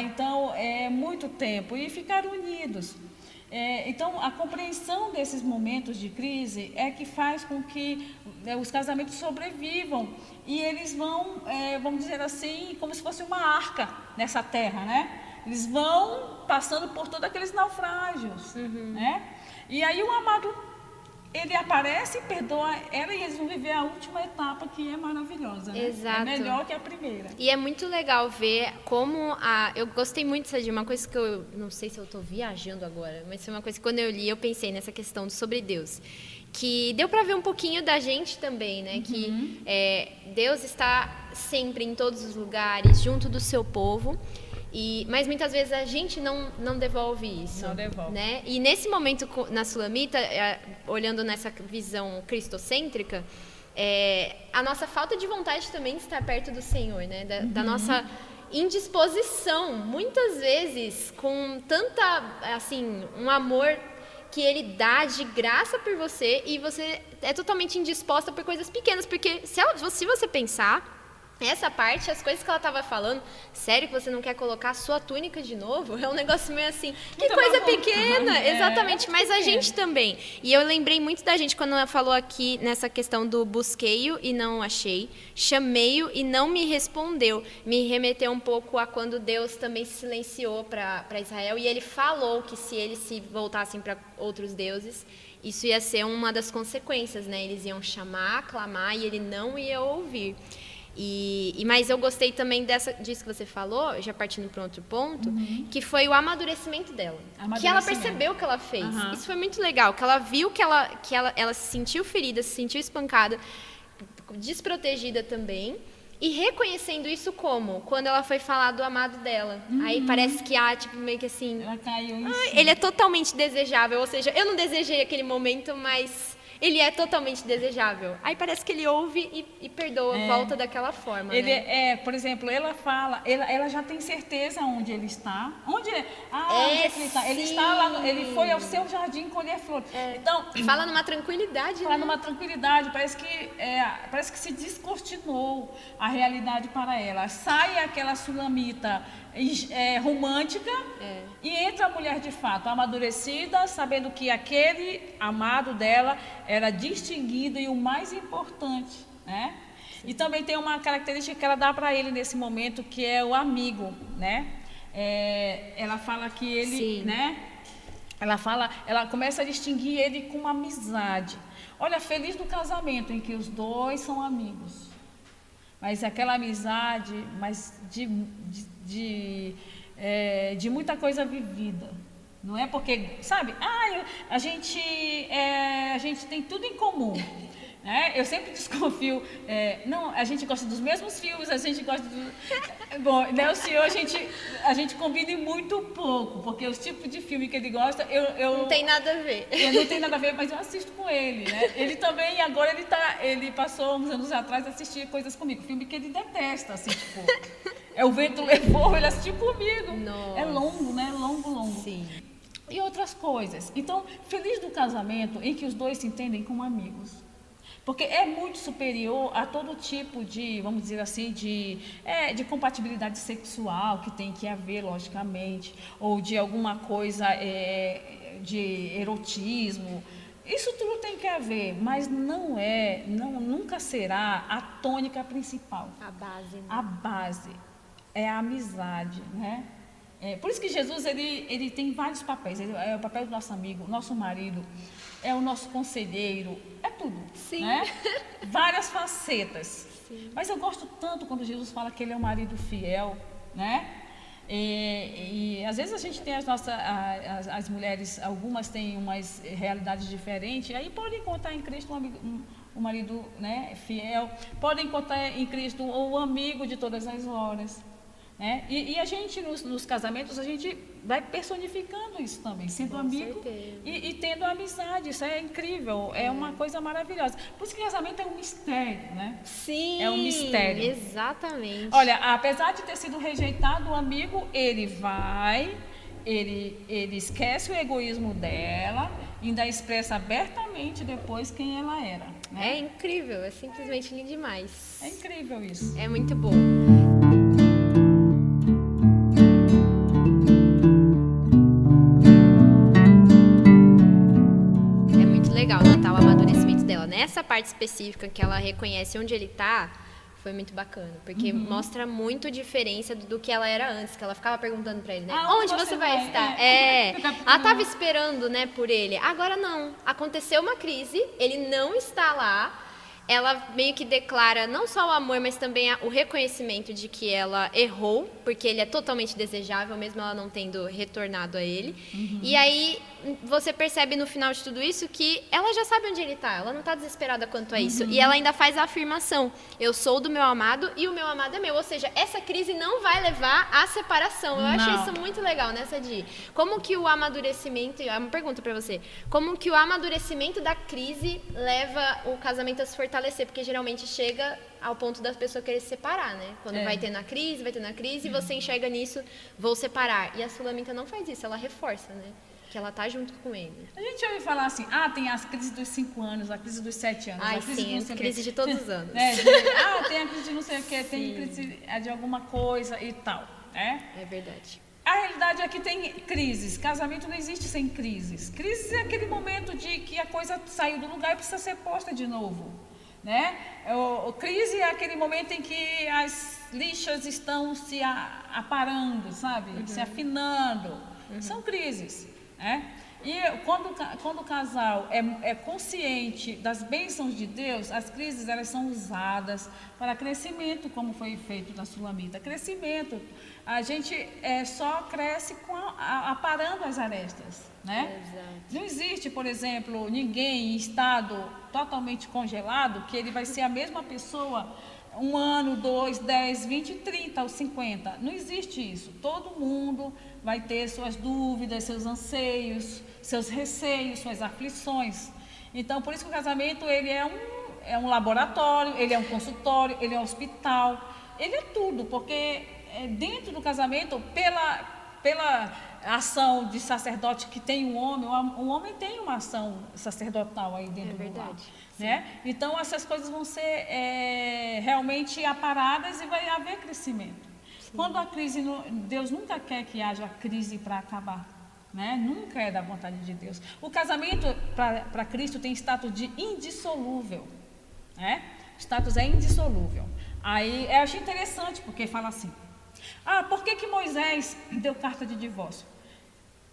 Então, é muito tempo. E ficaram unidos. Então, a compreensão desses momentos de crise é que faz com que os casamentos sobrevivam. E eles vão, vamos dizer assim, como se fosse uma arca nessa terra, né? Eles vão passando por todos aqueles naufrágios, né? E aí o amado... ele aparece e perdoa ela e eles vão viver a última etapa, que é maravilhosa, né? Exato. É melhor que a primeira. E é muito legal ver como eu gostei muito de uma coisa que eu não sei se eu estou viajando agora, mas foi uma coisa que quando eu li eu pensei nessa questão sobre Deus, que deu para ver um pouquinho da gente também, né? Que Deus está sempre em todos os lugares, junto do seu povo. Mas muitas vezes a gente não devolve isso. Não devolve. Né? E nesse momento, na Sulamita, olhando nessa visão cristocêntrica, a nossa falta de vontade também está perto do Senhor, né? Da nossa indisposição, muitas vezes com tanta, assim, um amor que ele dá de graça por você e você é totalmente indisposta por coisas pequenas, porque se você pensar, essa parte, as coisas que ela estava falando, sério que você não quer colocar a sua túnica de novo? É um negócio meio assim, que coisa pequena, exatamente, mas a gente também. E eu lembrei muito da gente quando ela falou aqui nessa questão do busquei-o e não achei, chamei-o e não me respondeu. Me remeteu um pouco a quando Deus também se silenciou para Israel e ele falou que se eles se voltassem para outros deuses, isso ia ser uma das consequências, né? Eles iam chamar, clamar e ele não ia ouvir. Mas eu gostei também disso que você falou, já partindo para outro ponto, que foi o amadurecimento dela. Que ela percebeu o que ela fez. Isso foi muito legal, que ela viu que ela se sentiu ferida, se sentiu espancada, desprotegida também. E reconhecendo isso como? Quando ela foi falar do amado dela. Aí parece que tipo, meio que assim... Ela caiu em ele é totalmente desejável. Ou seja, eu não desejei aquele momento, mas... ele é totalmente desejável. Aí parece que ele ouve e perdoa, volta daquela forma. Ele né? Por exemplo, ela fala, ela já tem certeza onde ele está. Onde é que ele está? Ele está lá, ele foi ao seu jardim colher flores. Então, fala numa tranquilidade. Fala numa tranquilidade, parece que se descortinou a realidade para ela. Sai aquela sulamita romântica e entra a mulher de fato, amadurecida, sabendo que aquele amado dela era distinguido e o mais importante, né? E também tem uma característica que ela dá para ele nesse momento, que é o amigo, né? Ela fala que ele, né? Ela começa a distinguir ele com uma amizade. Olha, feliz no casamento em que os dois são amigos. Mas aquela amizade, mas de muita coisa vivida. Não é porque, sabe, a gente tem tudo em comum. Né? Eu sempre desconfio, não, a gente gosta dos mesmos filmes, a gente gosta do... Bom, né, o senhor, a gente combina muito pouco, porque os tipos de filme que ele gosta, eu não tem nada a ver. Não tem nada a ver, mas eu assisto com ele, né? Ele também, agora ele passou uns anos atrás a assistir coisas comigo, filme que ele detesta, assim, tipo... O Vento Levou, ele assistiu comigo. Nossa. É longo, né? Longo. Sim. E outras coisas. Então, feliz do casamento em que os dois se entendem como amigos. Porque é muito superior a todo tipo de, vamos dizer assim, de compatibilidade sexual que tem que haver, logicamente, ou de alguma coisa de erotismo. Isso tudo tem que haver, mas nunca será a tônica principal. A base. Né? A base é a amizade, né? Por isso que Jesus ele tem vários papéis. Ele é o papel do nosso amigo, nosso marido, é o nosso conselheiro, é tudo. Sim. Né? Várias facetas. Sim. Mas eu gosto tanto quando Jesus fala que ele é um marido fiel, né? E às vezes a gente tem as mulheres, algumas têm umas realidades diferentes, aí podem encontrar em Cristo um marido, né, fiel, podem encontrar em Cristo o amigo de todas as horas. Né? E a gente, nos casamentos, a gente vai personificando isso também, sendo Com amigo certeza. e tendo amizade. Isso é incrível, é uma coisa maravilhosa. Por isso que casamento é um mistério, né? Sim, é um mistério. Exatamente. Olha, apesar de ter sido rejeitado, o amigo, ele esquece o egoísmo dela, ainda expressa abertamente depois quem ela era. Né? É incrível, é simplesmente lindo demais. É incrível isso. É muito bom. Legal notar o amadurecimento dela. Nessa parte específica que ela reconhece onde ele está, foi muito bacana, porque mostra muito diferença do que ela era antes, que ela ficava perguntando para ele, né? Onde você vai estar? Ela estava esperando, né, por ele. Agora não. Aconteceu uma crise, ele não está lá. Ela meio que declara não só o amor, mas também o reconhecimento de que ela errou, porque ele é totalmente desejável, mesmo ela não tendo retornado a ele. E aí você percebe no final de tudo isso que ela já sabe onde ele está, ela não está desesperada quanto a isso. E ela ainda faz a afirmação, eu sou do meu amado e o meu amado é meu. Ou seja, essa crise não vai levar à separação. Eu achei isso muito legal, né, Sadi? Como que o amadurecimento, é uma pergunta para você, como que o amadurecimento da crise leva o casamento a se fortalecer? fortalecer, porque geralmente chega ao ponto da pessoa querer se separar, né? Quando vai tendo a crise, e você enxerga nisso, vou separar. E a Sulamita não faz isso, ela reforça, né? Que ela tá junto com ele. A gente ouve falar assim, tem as crises dos 5 anos, a crise dos 7 anos, Ai, a crise sim, de não crise de todos os anos. Tem a crise de não sei o que, tem crise de alguma coisa e tal, né? É verdade. A realidade é que tem crises. Casamento não existe sem crises. Crises é aquele momento de que a coisa saiu do lugar e precisa ser posta de novo, né? Crise é aquele momento em que as lixas estão se aparando, sabe? Se afinando. São crises, né? E quando o casal é consciente das bênçãos de Deus, as crises elas são usadas para crescimento, como foi feito na Sulamita. Crescimento. A gente só cresce aparando as arestas, né? Exato. Não existe, por exemplo, ninguém em estado totalmente congelado que ele vai ser a mesma pessoa 1 ano, 2, 10, 20, 30 ou 50. Não existe isso. Todo mundo vai ter suas dúvidas, seus anseios, seus receios, suas aflições. Então, por isso que o casamento ele é um laboratório, ele é um consultório, ele é um hospital, ele é tudo, porque dentro do casamento, pela ação de sacerdote que tem um homem tem uma ação sacerdotal aí dentro do lar, né? Então essas coisas vão ser realmente aparadas e vai haver crescimento. Sim. Quando a crise, Deus nunca quer que haja crise para acabar, né? Nunca é da vontade de Deus. O casamento para Cristo tem status de indissolúvel, né? O status é indissolúvel. Aí eu achei interessante porque fala assim: por que Moisés deu carta de divórcio?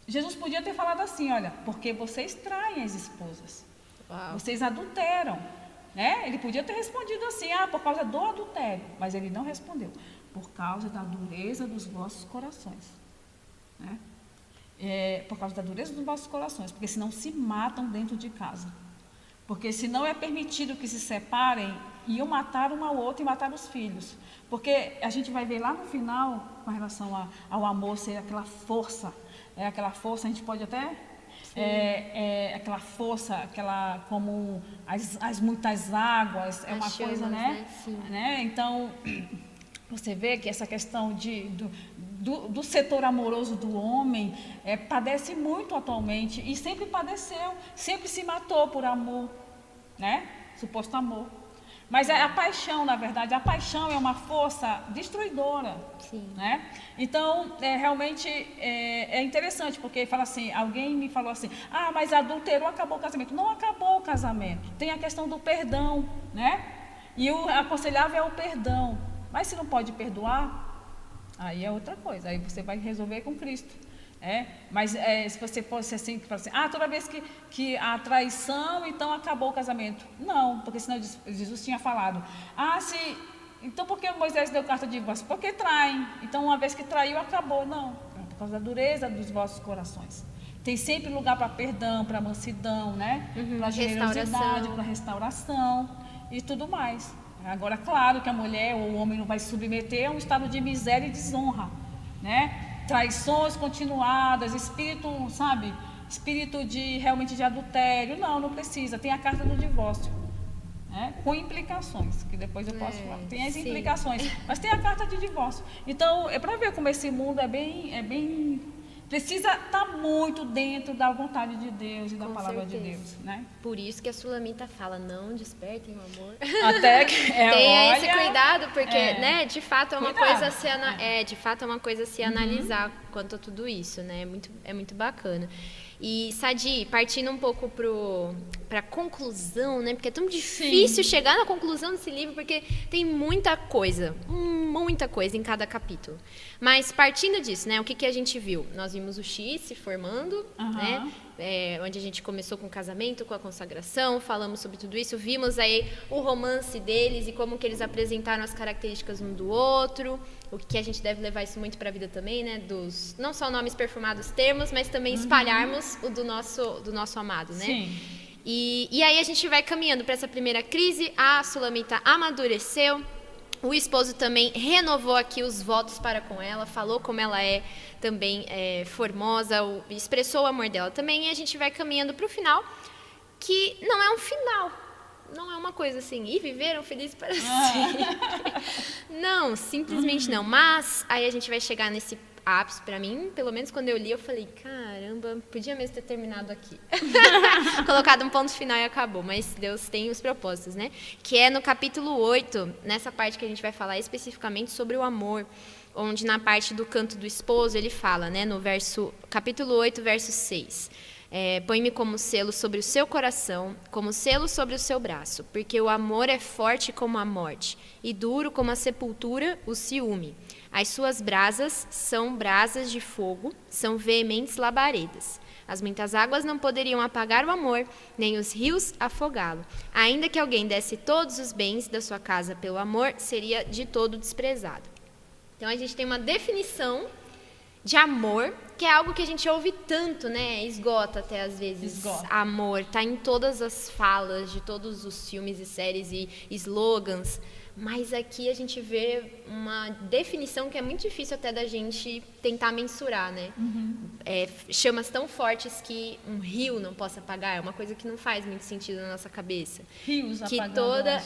Jesus podia ter falado assim, olha, porque vocês traem as esposas. Uau. Vocês adulteram, né? Ele podia ter respondido assim, por causa do adultério, mas ele não respondeu, por causa da dureza dos vossos corações, né? Por causa da dureza dos vossos corações, porque senão se matam dentro de casa. Porque se não é permitido que se separem, iam matar um ao outro e matar os filhos. Porque a gente vai ver lá no final, com relação ao amor ser aquela força, a gente pode até, aquela força, como as muitas águas, uma chamas, coisa, né? Então, você vê que essa questão do setor amoroso do homem padece muito atualmente e sempre padeceu, sempre se matou por amor, né? Suposto amor. Mas a paixão, na verdade, a paixão é uma força destruidora, né? Então, realmente é interessante, porque fala assim, alguém me falou assim, mas adulterou, acabou o casamento. Não acabou o casamento, tem a questão do perdão, né? E o aconselhável é o perdão. Mas se não pode perdoar, aí é outra coisa, aí você vai resolver com Cristo. Mas se você fosse assim, toda vez que a traição, então acabou o casamento. Não, porque senão Jesus tinha falado, então por que Moisés deu carta de divórcio? Porque traem, então uma vez que traiu, acabou. Não, por causa da dureza dos vossos corações. Tem sempre lugar para perdão, para mansidão, né? Para generosidade, para restauração e tudo mais. Agora, claro que a mulher ou o homem não vai se submeter a um estado de miséria e desonra, né? Traições continuadas, espírito realmente de adultério, não precisa, tem a carta do divórcio, né? Com implicações, que depois eu posso falar, tem as implicações, mas tem a carta de divórcio. Então, é para ver como esse mundo é bem precisa estar muito dentro da vontade de Deus e da palavra de Deus, né? Por isso que a Sulamita fala, não despertem o amor. Até que tenha esse cuidado, porque, né, de fato é uma coisa a se analisar quanto a tudo isso, né? É muito bacana. E, Sadi, partindo um pouco para a conclusão, né? Porque é tão difícil chegar na conclusão desse livro, porque tem muita coisa em cada capítulo. Mas partindo disso, né? O que a gente viu? Nós vimos o X se formando, né? Onde a gente começou com o casamento, com a consagração, falamos sobre tudo isso, vimos aí o romance deles e como que eles apresentaram as características um do outro, o que a gente deve levar isso muito para a vida também, né? Não só nomes perfumados termos, mas também espalharmos o do nosso amado, né? Sim. E aí a gente vai caminhando para essa primeira crise, a Sulamita amadureceu, o esposo também renovou aqui os votos para com ela, falou como ela é também formosa, expressou o amor dela também, e a gente vai caminhando para o final, que não é um final, não é uma coisa assim, e viveram felizes para sempre. Não, simplesmente não. Mas aí a gente vai chegar nesse ápice para mim, pelo menos quando eu li, eu falei, caramba, podia mesmo ter terminado aqui. Colocado um ponto final e acabou, mas Deus tem os propósitos, né? Que é no capítulo 8, nessa parte que a gente vai falar especificamente sobre o amor, onde na parte do canto do esposo ele fala, né, no capítulo 8, verso 6. Põe-me como selo sobre o seu coração, como selo sobre o seu braço, porque o amor é forte como a morte, e duro como a sepultura, o ciúme. As suas brasas são brasas de fogo, são veementes labaredas. As muitas águas não poderiam apagar o amor, nem os rios afogá-lo. Ainda que alguém desse todos os bens da sua casa pelo amor, seria de todo desprezado. Então a gente tem uma definição de amor, que é algo que a gente ouve tanto, né? Esgota até às vezes. Esgota. Amor, tá em todas as falas de todos os filmes e séries e slogans. Mas aqui a gente vê uma definição que é muito difícil até da gente tentar mensurar, né? Chamas tão fortes que um rio não possa apagar, é uma coisa que não faz muito sentido na nossa cabeça. Rios que apagando. toda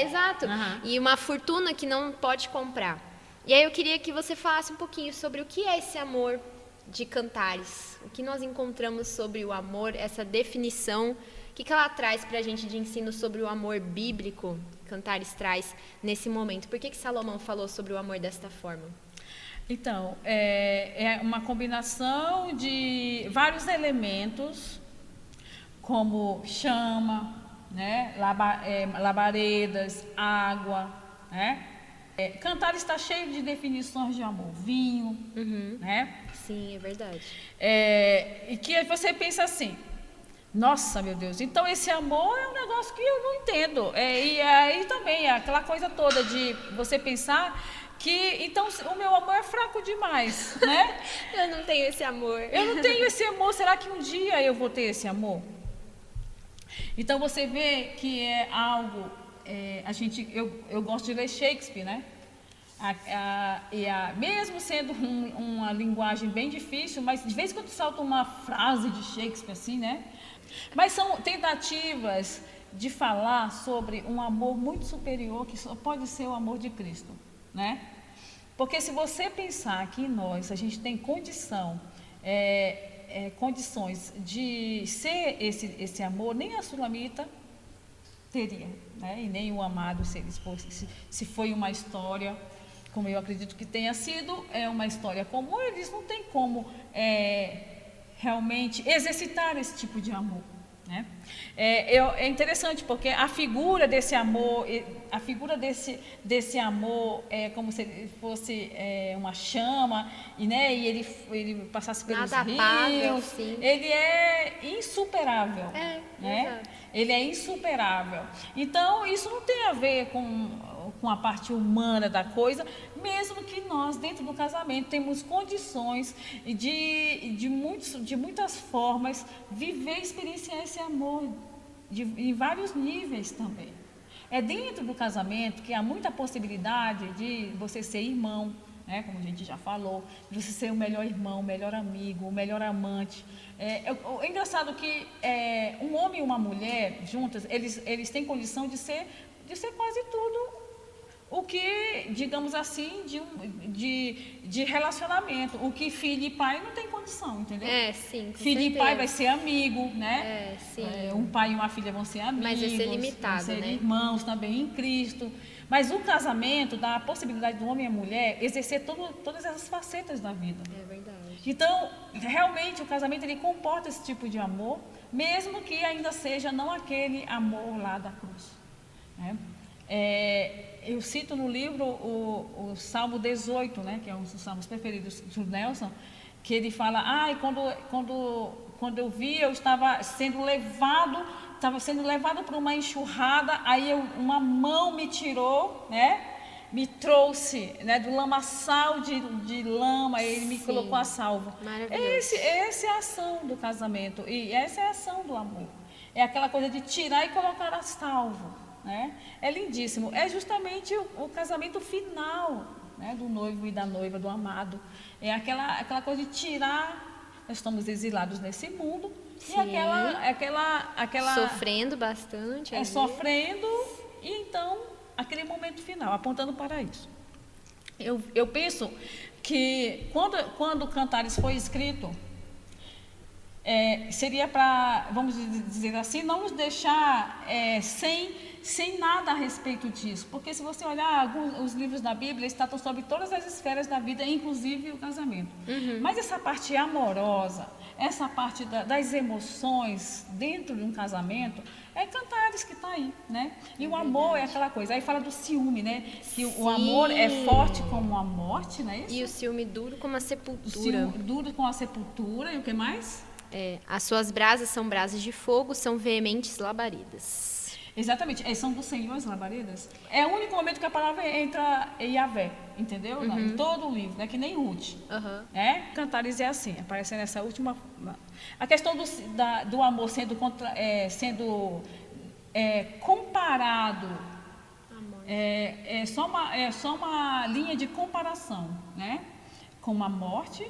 exato. E uma fortuna que não pode comprar. E aí eu queria que você falasse um pouquinho sobre o que é esse amor de Cantares. O que nós encontramos sobre o amor, essa definição, o que ela traz para a gente de ensino sobre o amor bíblico, Cantares traz nesse momento. Por que Salomão falou sobre o amor desta forma? Então, é uma combinação de vários elementos, como chama, né, labaredas, água, né? Cantares está cheio de definições de amor, vinho, né? Sim, é verdade. E que você pensa assim, nossa, meu Deus, então esse amor é um negócio que eu não entendo. E aí também, aquela coisa toda de você pensar que, então, o meu amor é fraco demais, né? Eu não tenho esse amor. Eu não tenho esse amor, será que um dia eu vou ter esse amor? Então você vê que é algo... eu gosto de ler Shakespeare, né? Mesmo sendo uma linguagem bem difícil, mas de vez em quando salta uma frase de Shakespeare assim, né? Mas são tentativas de falar sobre um amor muito superior, que só pode ser o amor de Cristo, né? Porque se você pensar que a gente tem condições de ser esse amor, nem a Sulamita teria, né? E nem o amado, se foi uma história, como eu acredito que tenha sido, uma história comum, eles não têm como realmente exercitar esse tipo de amor, né? É interessante porque a figura desse amor, desse amor é como se ele fosse uma chama, né? E ele passasse pelos rios. Apável, sim. Ele é insuperável, né? Exato. Ele é insuperável. Então isso não tem a ver com a parte humana da coisa, mesmo que nós, dentro do casamento, temos condições de muitas formas, viver e experienciar esse amor em vários níveis também. É dentro do casamento que há muita possibilidade de você ser irmão, né, como a gente já falou, de você ser o melhor irmão, o melhor amigo, o melhor amante. É engraçado que um homem e uma mulher, juntas, eles têm condição de ser quase tudo o que, digamos assim, de relacionamento. O que filho e pai não tem condição, entendeu? Sim, com filho certeza. e pai vai ser amigo, né? Sim. Um pai e uma filha vão ser amigos. Mas vai ser limitado, vão ser né? irmãos também em Cristo. Mas o casamento dá a possibilidade do homem e a mulher exercer todas essas facetas da vida. É verdade. Então, realmente, o casamento ele comporta esse tipo de amor, mesmo que ainda seja não aquele amor lá da cruz, né? Eu cito no livro o Salmo 18, né, que é um dos salmos preferidos do Nelson, que ele fala, quando eu vi, eu estava sendo levado por uma enxurrada, aí uma mão me tirou, né, me trouxe, né, do lamaçal de lama, ele me colocou a salvo. Maravilhoso. Essa é a ação do casamento, e essa é a ação do amor. É aquela coisa de tirar e colocar a salvo. Né? É lindíssimo, é justamente o casamento final, né, do noivo e da noiva, do amado. É aquela coisa de tirar, nós estamos exilados nesse mundo, E aquela Sofrendo bastante. às vezes. sofrendo, e então aquele momento final, apontando para isso. Eu penso que quando Cantares foi escrito, seria para, vamos dizer assim, não nos deixar sem nada a respeito disso. Porque se você olhar os livros da Bíblia, eles tratam sobre todas as esferas da vida, inclusive o casamento. Mas essa parte amorosa, essa parte das emoções dentro de um casamento, é Cantares que está aí, né? E o amor é aquela coisa. Aí fala do ciúme, né? Que o amor é forte como a morte, não é isso? E o ciúme duro como a O sepultura. ciúme duro com a sepultura. E o que mais? As suas brasas são brasas de fogo, são veementes labaredas. Exatamente, são do Senhor as labaredas. É o único momento que a palavra entra em Yahvé, entendeu? Em todo o livro, né? Que nem Ruth. Cantares é assim, aparece nessa última. A questão do amor sendo comparado é só uma linha de comparação, né? Com a morte.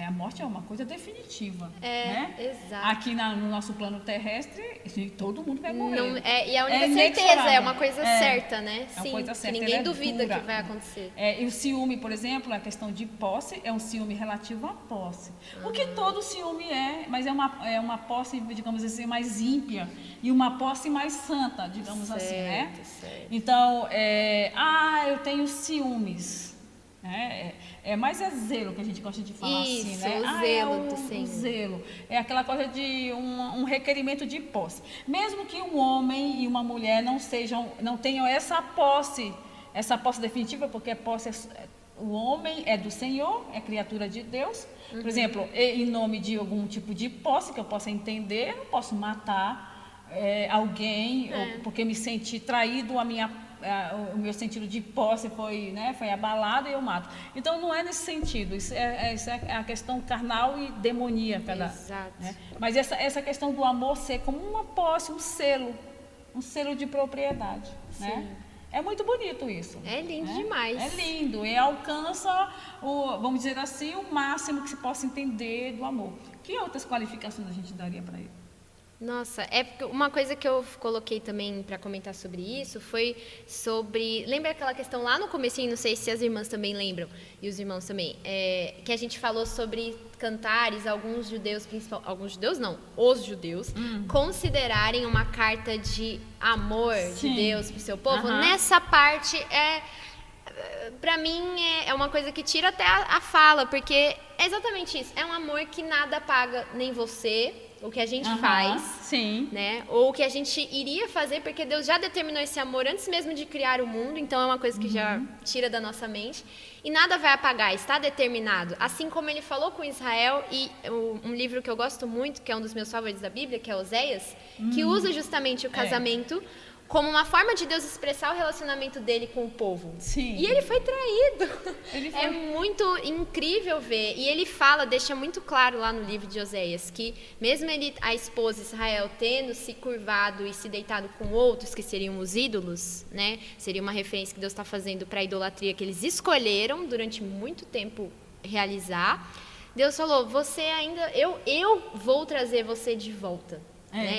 A morte é uma coisa definitiva, né? Exato. Aqui no nosso plano terrestre, todo mundo vai morrer. E a única certeza é uma coisa certa, né? É uma Sim, coisa certa, que ninguém ela é duvida dura. que vai acontecer. E o ciúme, por exemplo, a questão de posse, é um ciúme relativo à posse. O que todo ciúme mas é uma posse, digamos assim, mais ímpia e uma posse mais santa, digamos assim, né? Certo. Então, eu tenho ciúmes. Mas é zelo que a gente gosta de falar assim, né? O zelo do Senhor. O zelo. É aquela coisa de um requerimento de posse. Mesmo que um homem e uma mulher não tenham essa posse definitiva, porque o homem é do Senhor, é criatura de Deus. Por exemplo, em nome de algum tipo de posse que eu possa entender, eu não posso matar alguém, porque me senti traído, o meu sentido de posse foi abalado e eu mato. Então não é nesse sentido, isso é a questão carnal e demoníaca. Exato. Né? Mas essa questão do amor ser como uma posse, um selo de propriedade. Né? É muito bonito isso. É lindo demais. É lindo, e alcança, vamos dizer assim, o máximo que se possa entender do amor. Que outras qualificações a gente daria para ele? Nossa, uma coisa que eu coloquei também para comentar sobre isso foi sobre... Lembra aquela questão lá no comecinho, não sei se as irmãs também lembram, e os irmãos também, que a gente falou sobre Cantares, alguns judeus, os judeus, considerarem uma carta de amor de Deus para o seu povo. Nessa parte, para mim, é uma coisa que tira até a fala, porque é exatamente isso, é um amor que nada paga, nem você... o que a gente faz, né? Ou o que a gente iria fazer, porque Deus já determinou esse amor antes mesmo de criar o mundo, então é uma coisa que já tira da nossa mente. E nada vai apagar, está determinado. Assim como ele falou com Israel, e um livro que eu gosto muito, que é um dos meus favoritos da Bíblia, que é Oséias, que usa justamente o casamento como uma forma de Deus expressar o relacionamento dele com o povo. E ele foi traído. É muito incrível ver. E ele deixa muito claro lá no livro de Oséias, que mesmo a esposa Israel tendo se curvado e se deitado com outros, que seriam os ídolos, né? Seria uma referência que Deus está fazendo para a idolatria que eles escolheram durante muito tempo realizar. Deus falou, eu vou trazer você de volta.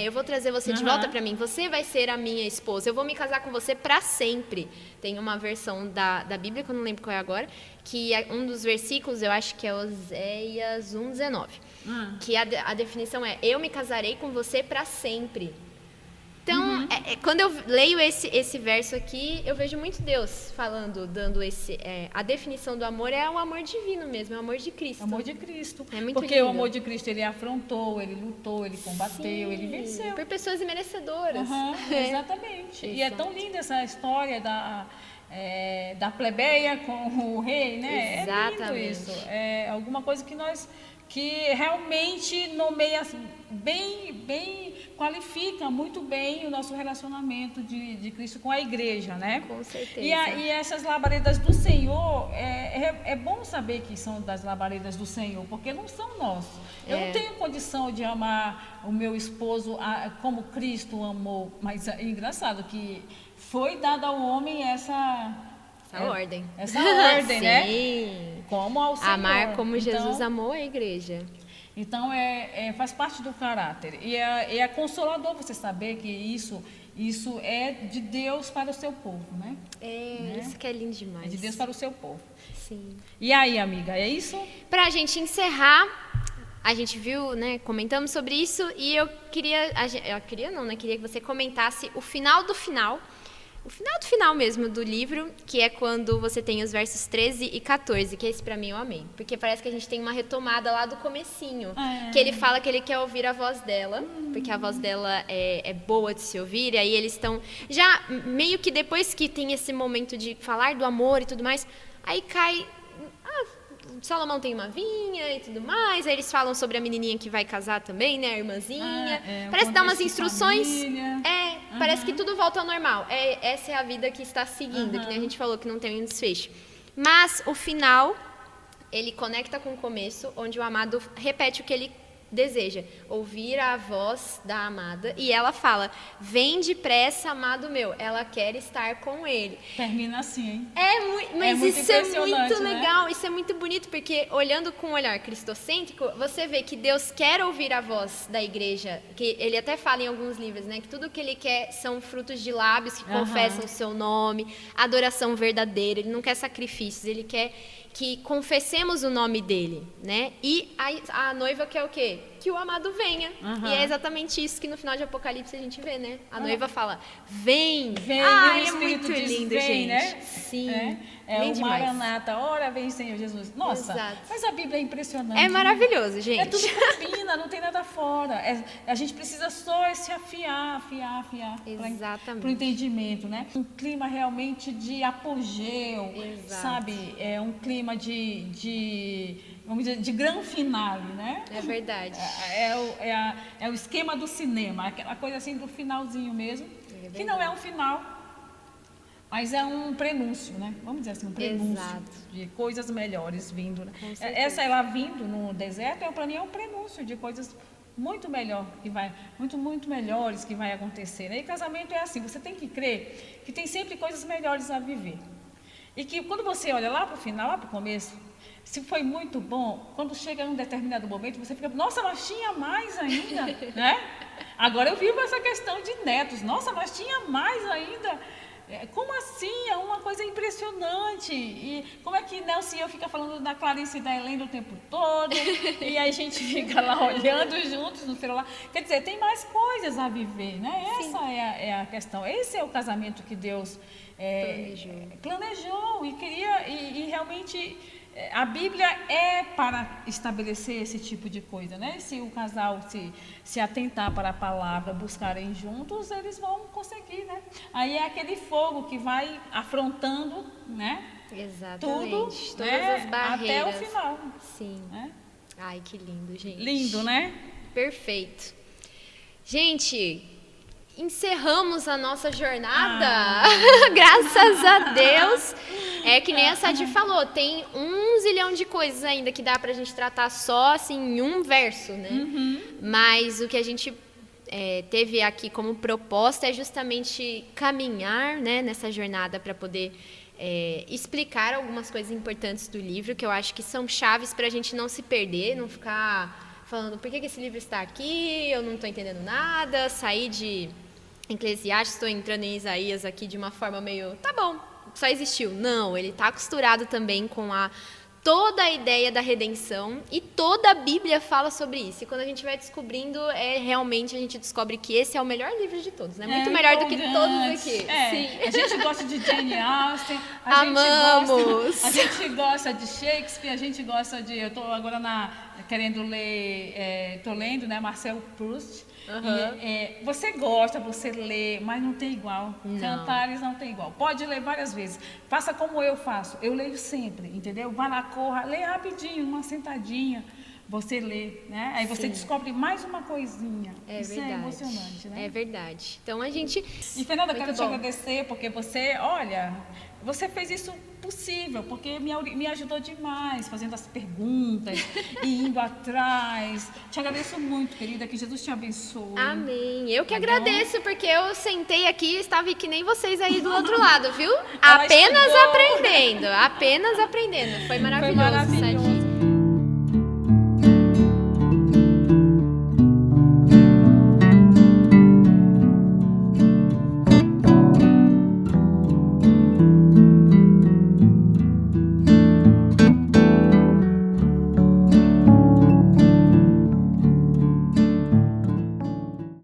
Eu vou trazer você de volta para mim. Você vai ser a minha esposa. Eu vou me casar com você para sempre. Tem uma versão da Bíblia, que eu não lembro qual é agora, que um dos versículos, eu acho que é Oséias 1:19, que a definição é: eu me casarei com você para sempre. Então, quando eu leio esse verso aqui, eu vejo muito Deus dando a definição do amor é o amor divino mesmo, é o amor de Cristo. O amor de Cristo. É muito porque lindo. O amor de Cristo, ele afrontou, ele lutou, ele combateu, ele venceu. Por pessoas imerecedoras. Exatamente. E é tão linda essa história da plebeia com o rei, né? Exatamente. É lindo isso. É alguma coisa que realmente nomeia bem, qualifica muito bem o nosso relacionamento de Cristo com a igreja, né? Com certeza. E essas labaredas do Senhor, é bom saber que são das labaredas do Senhor, porque não são nossas. Eu não tenho condição de amar o meu esposo como Cristo amou, mas é engraçado que foi dada ao homem essa ordem. Essa ordem, né? Sim. Como ao Senhor. Amar como Jesus amou a igreja. Então, faz parte do caráter. E é consolador você saber que isso é de Deus para o seu povo, né? Isso que é lindo demais. É de Deus para o seu povo. Sim. E aí, amiga, é isso? Pra gente encerrar, a gente viu, né, comentamos sobre isso e queria que você comentasse o final do final mesmo do livro, que é quando você tem os versos 13 e 14, que esse pra mim eu amei, porque parece que a gente tem uma retomada lá do comecinho, que ele fala que ele quer ouvir a voz dela, porque a voz dela é boa de se ouvir, e aí eles estão, já meio que depois que tem esse momento de falar do amor e tudo mais, aí cai... Salomão tem uma vinha e tudo mais, aí eles falam sobre a menininha que vai casar também, né, a irmãzinha. Parece dar umas instruções. Parece que tudo volta ao normal. Essa é a vida que está seguindo, que nem a gente falou que não tem um desfecho. Mas o final, ele conecta com o começo, onde o amado repete o que ele deseja, ouvir a voz da amada, e ela fala: vem depressa, amado meu. Ela quer estar com ele. Termina assim, hein? Mas isso é muito né? legal, isso é muito bonito, porque olhando com um olhar cristocêntrico, você vê que Deus quer ouvir a voz da igreja, que ele até fala em alguns livros, né, que tudo que ele quer são frutos de lábios que confessam o seu nome, adoração verdadeira, ele não quer sacrifícios, ele quer que confessemos o nome dele, né? E a noiva quer o quê? Que o amado venha. E é exatamente isso que no final de Apocalipse a gente vê, né? A noiva fala: vem. Ai, é muito lindo, vem, gente. Né? Sim. É o Maranata, ora vem, Senhor Jesus. Nossa, Exato. Mas a Bíblia é impressionante. É maravilhoso, gente. É tudo combina, não tem nada fora. A gente precisa só se afiar para o entendimento, né? Um clima realmente de apogeu, sabe? É um clima vamos dizer, de grande finale, né? É verdade. É o esquema do cinema, aquela coisa assim do finalzinho mesmo, que não é um final, mas é um prenúncio, né? Vamos dizer assim, um prenúncio de coisas melhores vindo. Né? Essa ela vindo no deserto, para mim é um prenúncio de coisas muito melhores que vai acontecer. Né? E casamento é assim, você tem que crer que tem sempre coisas melhores a viver. E que quando você olha lá para o final, lá para o começo, se foi muito bom, quando chega num determinado momento, você fica, nossa, mas tinha mais ainda, né? Agora eu vivo essa questão de netos, nossa, mas tinha mais ainda. Como assim? É uma coisa impressionante. E como é que Nelson e eu fica falando da Clarice e da Helena o tempo todo, e a gente fica lá olhando juntos no celular. Quer dizer, tem mais coisas a viver, né? Essa é a questão. Esse é o casamento que Deus planejou e queria, e realmente a Bíblia é para estabelecer esse tipo de coisa, né? Se o casal se atentar para a palavra, buscarem juntos, eles vão conseguir, né? Aí é aquele fogo que vai afrontando, né? Exatamente. Tudo, todas né? as barreiras. Até o final. Sim. Né? Ai, que lindo, gente. Lindo, né? Perfeito. Gente, encerramos a nossa jornada. Graças a Deus. É que nem a Sadi falou, tem 1 zilhão de coisas ainda que dá pra gente tratar só assim em um verso, né? Mas o que a gente teve aqui como proposta é justamente caminhar, né, nessa jornada para poder explicar algumas coisas importantes do livro, que eu acho que são chaves para a gente não se perder, não ficar falando por que esse livro está aqui, eu não estou entendendo nada, sair de Eclesiastes, estou entrando em Isaías aqui de uma forma meio, tá bom, só existiu. Não, ele está costurado também com toda a ideia da redenção, e toda a Bíblia fala sobre isso. E quando a gente vai descobrindo, realmente a gente descobre que esse é o melhor livro de todos, né? Muito melhor do que todos aqui. Sim. A gente gosta de Jane Austen, Amamos! A gente gosta de Shakespeare, a gente gosta de... Eu estou agora querendo ler, estou lendo, né, Marcel Proust. Você gosta, você lê, mas não tem igual. Cantares não tem igual. Pode ler várias vezes. Faça como eu faço. Eu leio sempre, entendeu? Vá lá, corra, lê rapidinho, uma sentadinha. Você lê, né? Aí você descobre mais uma coisinha. Isso verdade. É emocionante, né? É verdade. Então a gente... E, Fernanda, eu quero te agradecer, porque você fez isso possível, porque me ajudou demais, fazendo as perguntas e indo atrás. Te agradeço muito, querida, que Jesus te abençoe. Amém. Eu que agradeço, porque eu sentei aqui e estava que nem vocês aí do outro lado, viu? Apenas aprendendo. Foi maravilhoso.